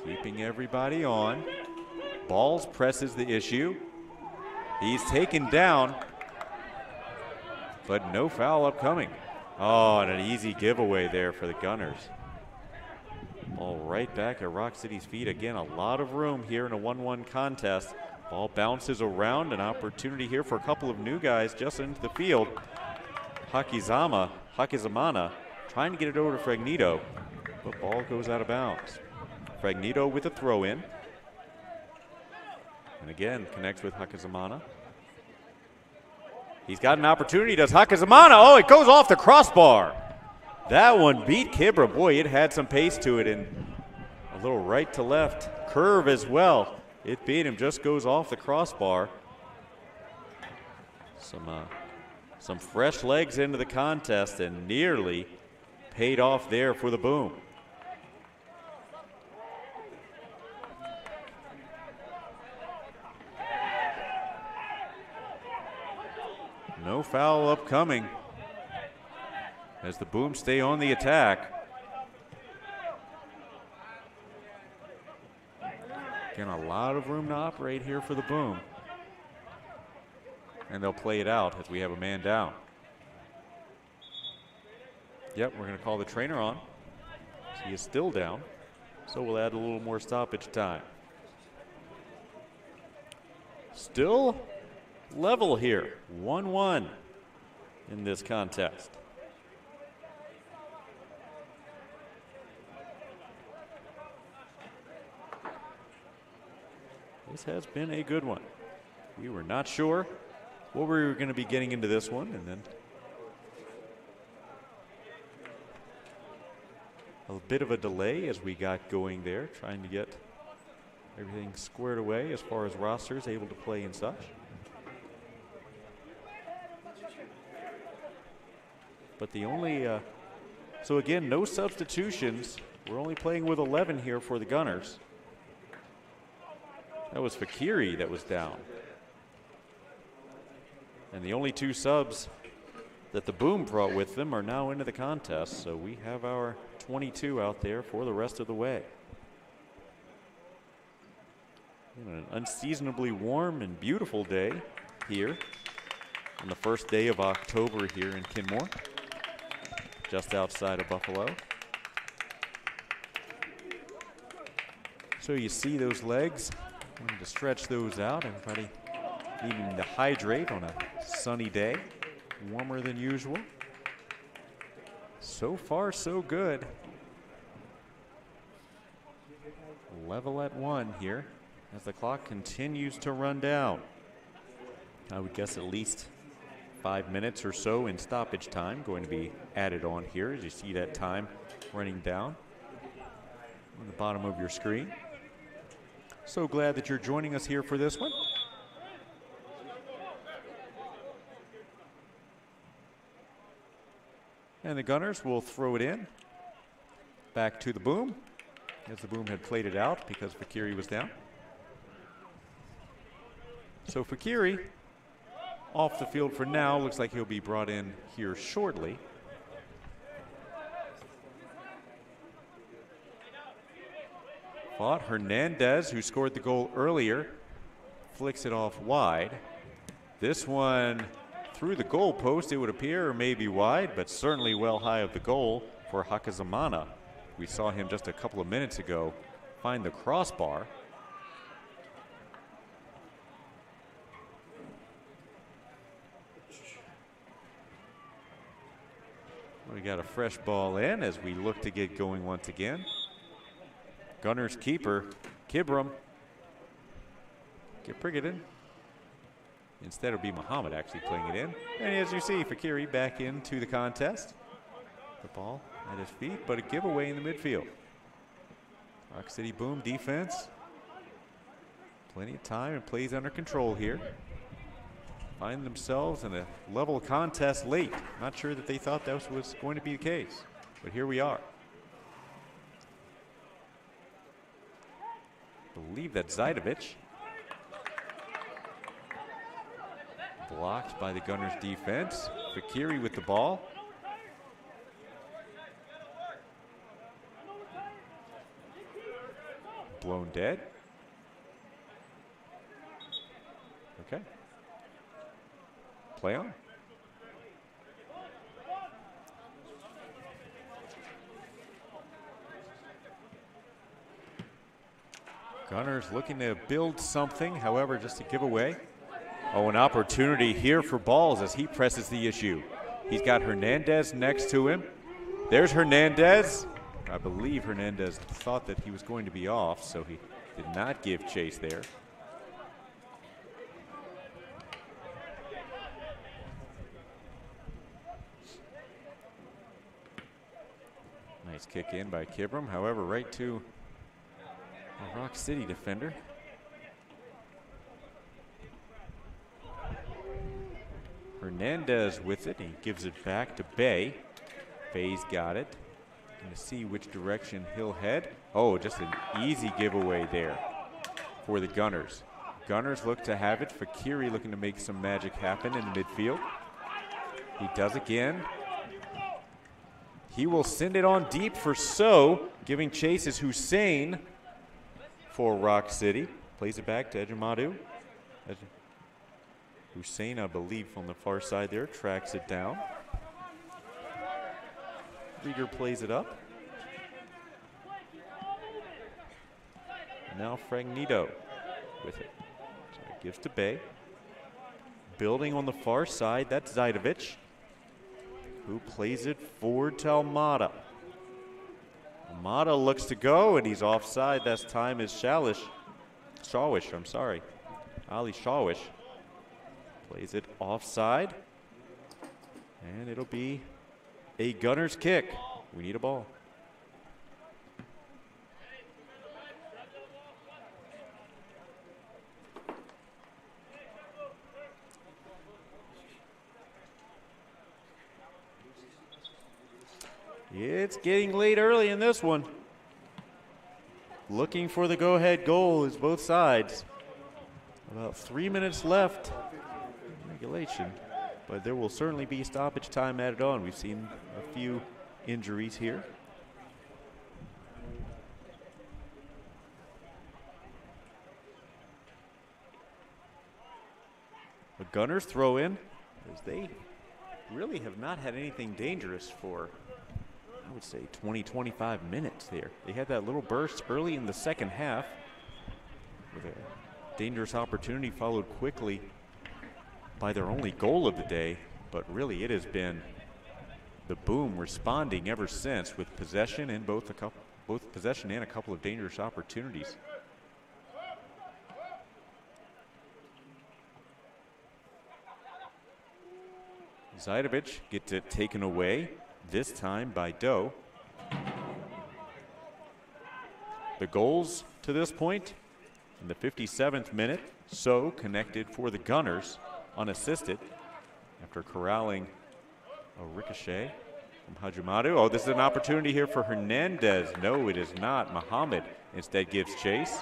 Keeping everybody on. Balls presses the issue. He's taken down, but no foul upcoming. Oh, and an easy giveaway there for the Gunners. Ball right back at Rock City's feet. Again, a lot of room here in a 1-1 contest. Ball bounces around. An opportunity here for a couple of new guys just into the field. Hakizamana trying to get it over to Fragnito, but ball goes out of bounds. Fragnito with a throw in. And again, connects with Hakizamana. He's got an opportunity, does Hakizamana. Oh, it goes off the crossbar. That one beat Kibra. Boy, it had some pace to it and a little right to left curve as well. It beat him, just goes off the crossbar. Some fresh legs into the contest and nearly paid off there for the Boom. No foul upcoming as the Boom stay on the attack. Again, a lot of room to operate here for the Boom. And they'll play it out as we have a man down. Yep, we're going to call the trainer on. He is still down, so we'll add a little more stoppage time. Still level here, 1-1 in this contest. This has been a good one. We were not sure what we were going to be getting into this one, and then a bit of a delay as we got going there, trying to get everything squared away as far as rosters able to play and such. But the only, so again, no substitutions. We're only playing with 11 here for the Gunners. That was Fakiri that was down. And the only two subs that the Boom brought with them are now into the contest. So we have our 22 out there for the rest of the way. An unseasonably warm and beautiful day here on the first day of October here in Kenmore, just outside of Buffalo. So you see those legs, wanting to stretch those out. Everybody needing to hydrate on a sunny day, warmer than usual. So far, so good. Level at 1 here as the clock continues to run down. I would guess at least 5 minutes or so in stoppage time going to be added on here as you see that time running down on the bottom of your screen. So glad that you're joining us here for this one. And the Gunners will throw it in back to the Boom, as the Boom had played it out because Fakiri was down. So Fakiri off the field for now. Looks like he'll be brought in here shortly. Fought Hernandez, who scored the goal earlier, flicks it off wide. This one through the goal post, it would appear, or maybe wide, but certainly well high of the goal for Hakizamana. We saw him just a couple of minutes ago find the crossbar. We got a fresh ball in as we look to get going once again. Gunners keeper, Kibram. Get Prigadin. Instead, it'll be Muhammad actually playing it in. And as you see, Fakiri back into the contest. The ball at his feet, but a giveaway in the midfield. Rock City Boom defense. Plenty of time and plays under control here. Find themselves in a level contest late. Not sure that they thought that was going to be the case, but here we are. I believe that's Zajdovic. Blocked by the Gunners defense. Fakiri with the ball. Blown dead. Okay. Play on. Gunners looking to build something, however, just a giveaway. Oh, an opportunity here for balls as he presses the issue. He's got Hernandez next to him. There's Hernandez. I believe Hernandez thought that he was going to be off, so he did not give chase there. Nice kick in by Kibram, however, right to a Rock City defender. Hernandez with it. He gives it back to Bay. Bay's got it. Going to see which direction he'll head. Oh, just an easy giveaway there for the Gunners. Gunners look to have it. Fakiri looking to make some magic happen in the midfield. He does again. He will send it on deep for So. Giving chase is Hussein for Rock City. Plays it back to Ejimadu. Hussein, I believe, on the far side there, tracks it down. Rieger plays it up. Now Fragnito with it. So it gives to Bay. Building on the far side, that's Zajdovic, who plays it forward to Almada. Almada looks to go, and he's offside. That time is Shawish, I'm sorry. Ali Shawish plays it offside, and it'll be a Gunners kick. We need a ball. It's getting late early in this one. Looking for the go-ahead goal is both sides. About 3 minutes left in regulation, but there will certainly be stoppage time added on. We've seen a few injuries here. The Gunners throw in, as they really have not had anything dangerous for, I would say, 20, 25 minutes there. They had that little burst early in the second half with a dangerous opportunity followed quickly by their only goal of the day, but really it has been the Boom responding ever since with possession and both possession and a couple of dangerous opportunities. Zajdovic gets it taken away, this time by Doe. The goals to this point in the 57th minute, So connected for the Gunners, unassisted, after corralling a ricochet from Hajimadu. Oh, this is an opportunity here for Hernandez. No, it is not. Muhammad instead gives chase.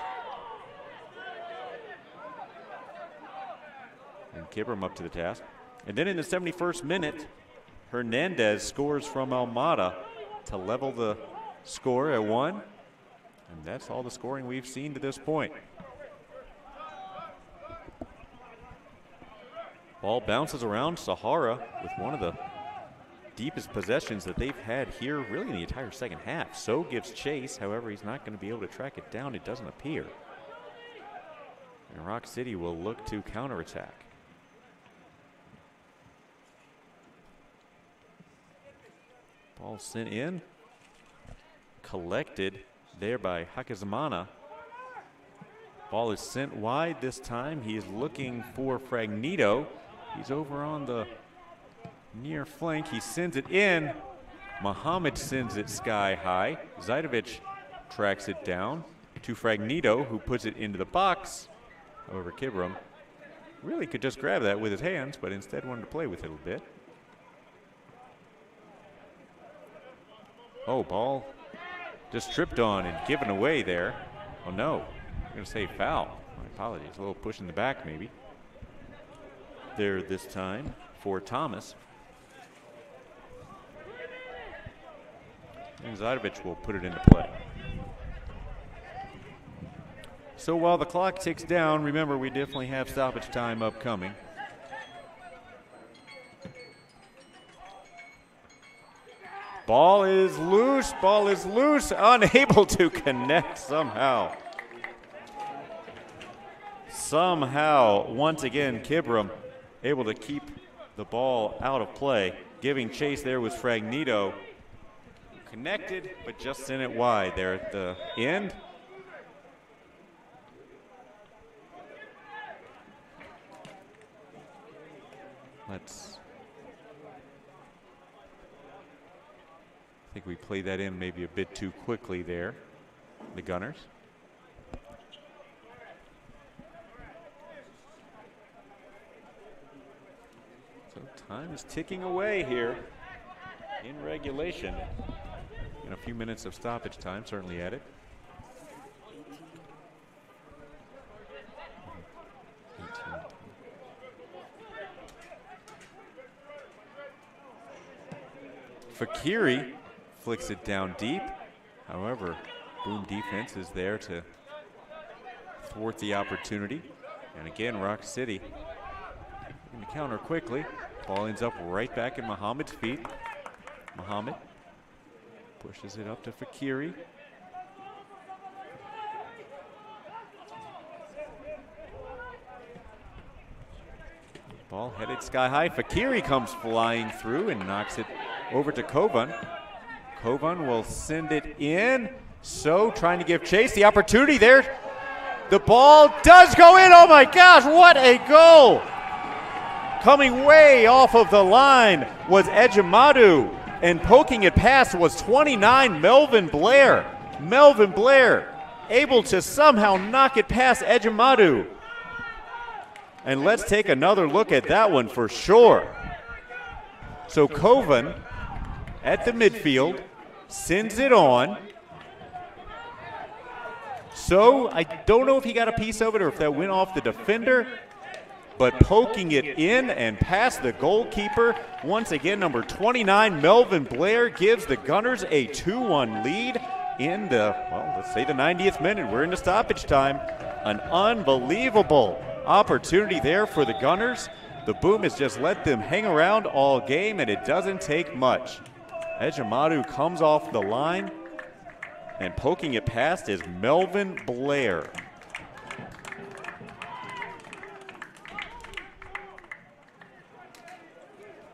And Kibram up to the task. And then in the 71st minute, Hernandez scores from Almada to level the score at 1. And that's all the scoring we've seen to this point. Ball bounces around Sahara with one of the deepest possessions that they've had here really in the entire second half. So gives chase, however, he's not going to be able to track it down, it doesn't appear. And Rock City will look to counterattack. Ball sent in. Collected there by Hakizamana. Ball is sent wide this time. He is looking for Fragnito. He's over on the near flank. He sends it in. Muhammad sends it sky high. Zajdovic tracks it down to Fragnito, who puts it into the box. However, Kibram really could just grab that with his hands, but instead wanted to play with it a bit. Oh, ball just tripped on and given away there. Oh no, I'm going to say foul. My apologies, a little push in the back maybe. There this time for Thomas. And Zajdovic will put it into play. So while the clock ticks down, remember we definitely have stoppage time upcoming. Ball is loose, unable to connect somehow. Somehow, once again, Kibram able to keep the ball out of play. Giving chase there was Fragnito. Connected, but just sent it wide there at the end. I think we played that in maybe a bit too quickly there, the Gunners. So time is ticking away here in regulation. And a few minutes of stoppage time certainly added. 18. Fakiri flicks it down deep. However, Boom defense is there to thwart the opportunity. And again, Rock City going to counter quickly. Ball ends up right back in Muhammad's feet. Muhammad pushes it up to Fakiri. Ball headed sky high. Fakiri comes flying through and knocks it over to Kovan. Kovan will send it in. So trying to give chase. The opportunity there. The ball does go in. Oh my gosh, what a goal! Coming way off of the line was Ejimadu, and poking it past was 29 Melvin Blair. Melvin Blair able to somehow knock it past Ejimadu. And let's take another look at that one for sure. So Kovan at the midfield sends it on. So I don't know if he got a piece of it or if that went off the defender, but poking it in and past the goalkeeper. Once again, number 29, Melvin Blair, gives the Gunners a 2-1 lead in the, well, let's say the 90th minute. We're into stoppage time. An unbelievable opportunity there for the Gunners. The Boom has just let them hang around all game, and it doesn't take much. Ejimadu comes off the line, and poking it past is Melvin Blair.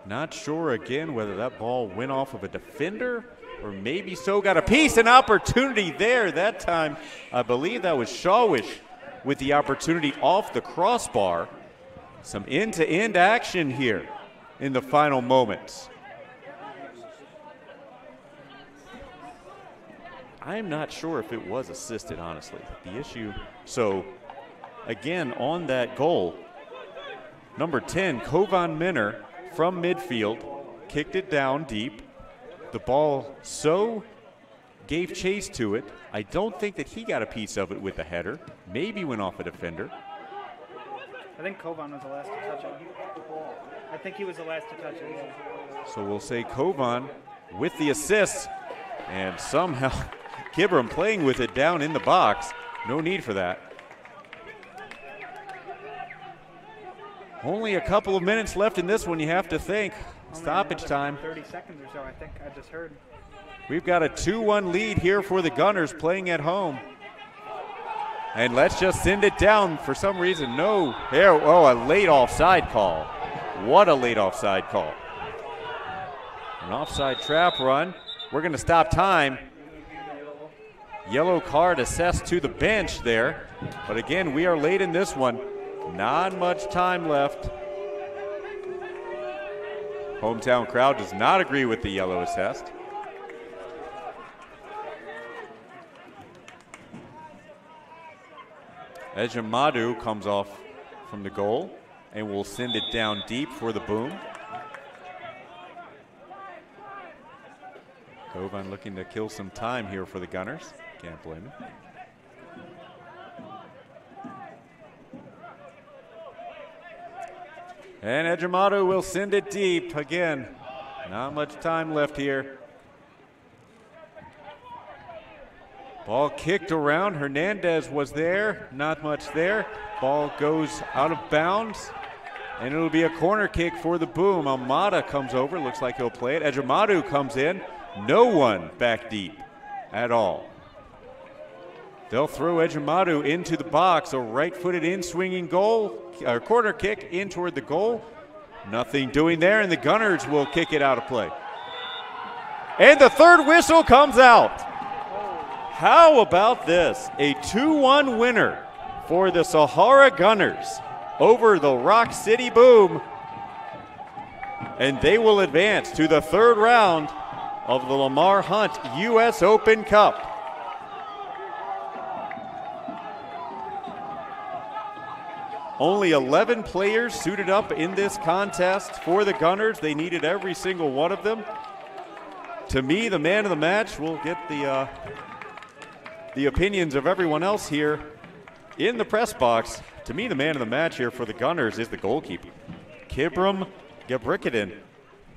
Not sure again whether that ball went off of a defender or maybe so got a piece, an opportunity there. That time, I believe that was Shawish with the opportunity off the crossbar. Some end-to-end action here in the final moments. I'm not sure if it was assisted, honestly. The issue, so again, on that goal, number 10, Kovan Minner from midfield, kicked it down deep. The ball so gave chase to it. I don't think that he got a piece of it with the header. Maybe went off a defender. I think Kovan was the last to touch it. I think he was the last to touch it. So we'll say Kovan with the assist, and somehow Kibram playing with it down in the box. No need for that. Only a couple of minutes left in this one, you have to think. Stoppage time. 30 seconds or so, I think I just heard. We've got a 2-1 lead here for the Gunners playing at home. And let's just send it down for some reason. No, there, oh, a late offside call. What a late offside call. An offside trap run. We're going to stop time. Yellow card assessed to the bench there. But again, we are late in this one. Not much time left. Hometown crowd does not agree with the yellow assessed. Ejimadu comes off from the goal and will send it down deep for the Boom. Kovan looking to kill some time here for the Gunners. Can't blame him. And Ejimadu will send it deep again. Not much time left here. Ball kicked around. Hernandez was there. Not much there. Ball goes out of bounds. And it'll be a corner kick for the Boom. Almada comes over. Looks like he'll play it. Ejimadu comes in. No one back deep at all. They'll throw Ejimadu into the box. A right-footed in-swinging corner kick in toward the goal. Nothing doing there, and the Gunners will kick it out of play. And the third whistle comes out. How about this? A 2-1 winner for the Sahara Gunners over the Rock City Boom. And they will advance to the third round of the Lamar Hunt U.S. Open Cup. Only 11 players suited up in this contest for the Gunners. They needed every single one of them. To me, the man of the match will get the opinions of everyone else here in the press box. To me, the man of the match here for the Gunners is the goalkeeper, Kibram Gabrikadin,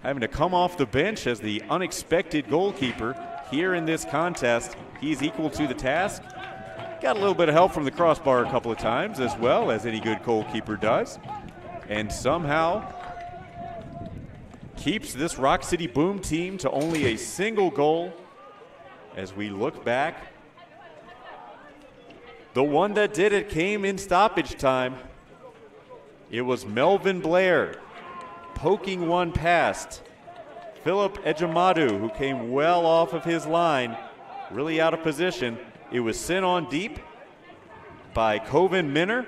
having to come off the bench as the unexpected goalkeeper here in this contest. He's equal to the task. Got a little bit of help from the crossbar a couple of times, as well as any good goalkeeper does, and somehow keeps this Rock City Boom team to only a single goal. As we look back, the one that did it came in stoppage time. It was Melvin Blair poking one past Philip Ejimadu, who came well off of his line, really out of position. It was sent on deep by Kovan Minner,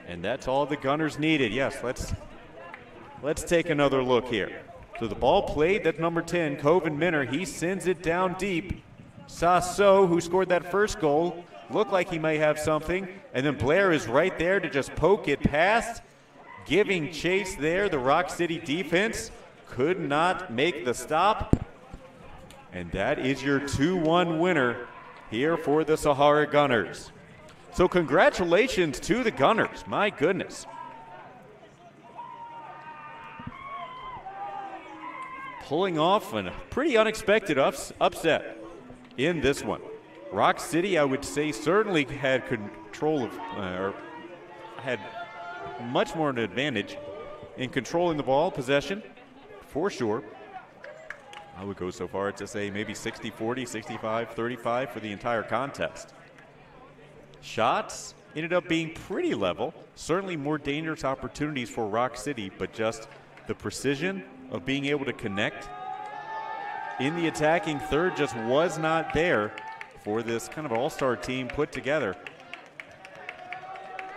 and that's all the Gunners needed. Yes, let's take another look here. So the ball played, that's number 10, Kovan Minner. He sends it down deep. Sasso, who scored that first goal, looked like he may have something, and then Blair is right there to just poke it past, giving chase there. The Rock City defense could not make the stop, and that is your 2-1 winner here for the Sahara Gunners. So congratulations to the Gunners. My goodness. Pulling off a pretty unexpected upset in this one. Rock City, I would say, certainly had control of, or had much more of an advantage in controlling the ball, possession, for sure. I would go so far as to say maybe 60-40, 65-35 for the entire contest. Shots ended up being pretty level. Certainly more dangerous opportunities for Rock City, but just the precision of being able to connect in the attacking third just was not there for this kind of all-star team put together.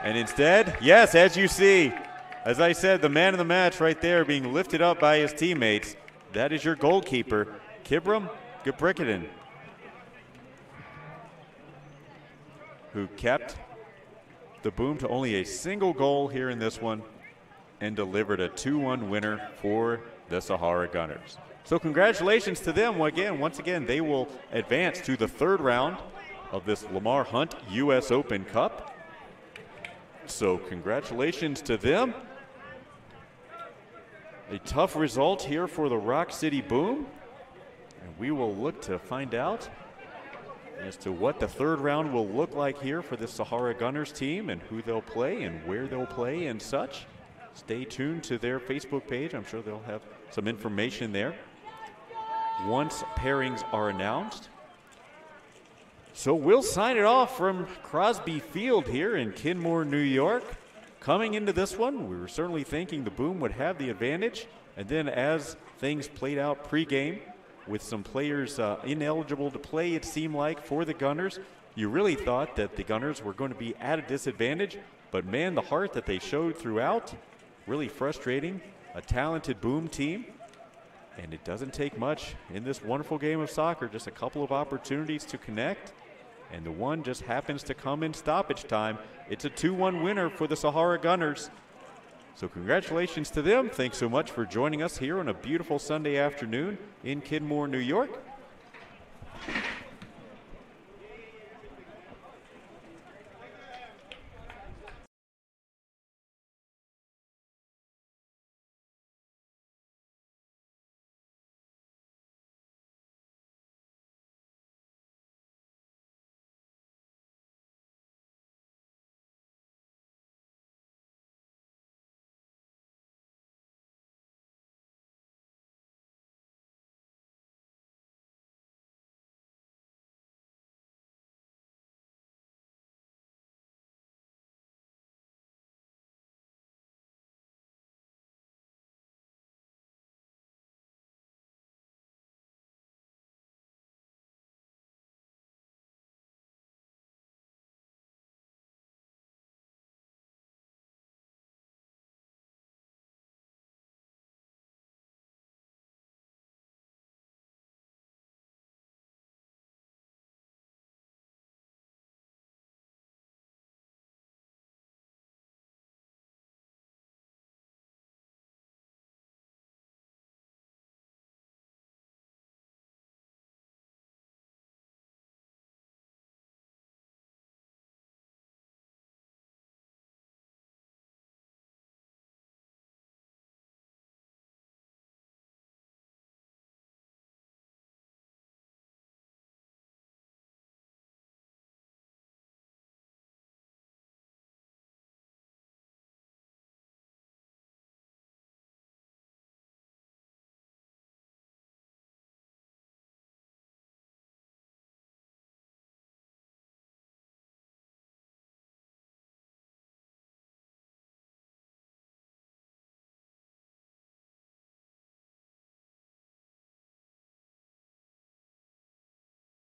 And instead, yes, as you see, as I said, the man of the match right there being lifted up by his teammates. That is your goalkeeper, Kibram Gabrikadin, who kept the Boom to only a single goal here in this one and delivered a 2-1 winner for the Sahara Gunners. So congratulations to them. Once again, they will advance to the third round of this Lamar Hunt U.S. Open Cup. So congratulations to them. A tough result here for the Rock City Boom. And we will look to find out as to what the third round will look like here for the Sahara Gunners team and who they'll play and where they'll play and such. Stay tuned to their Facebook page. I'm sure they'll have some information there once pairings are announced. So we'll sign it off from Crosby Field here in Kenmore, New York. Coming into this one, we were certainly thinking the Boom would have the advantage. And then as things played out pregame with some players ineligible to play, it seemed like, for the Gunners, you really thought that the Gunners were going to be at a disadvantage. But, man, the heart that they showed throughout, really frustrating. A talented Boom team. And it doesn't take much in this wonderful game of soccer, just a couple of opportunities to connect. And the one just happens to come in stoppage time. It's a 2-1 winner for the Sahara Gunners. So congratulations to them. Thanks so much for joining us here on a beautiful Sunday afternoon in Kenmore, New York.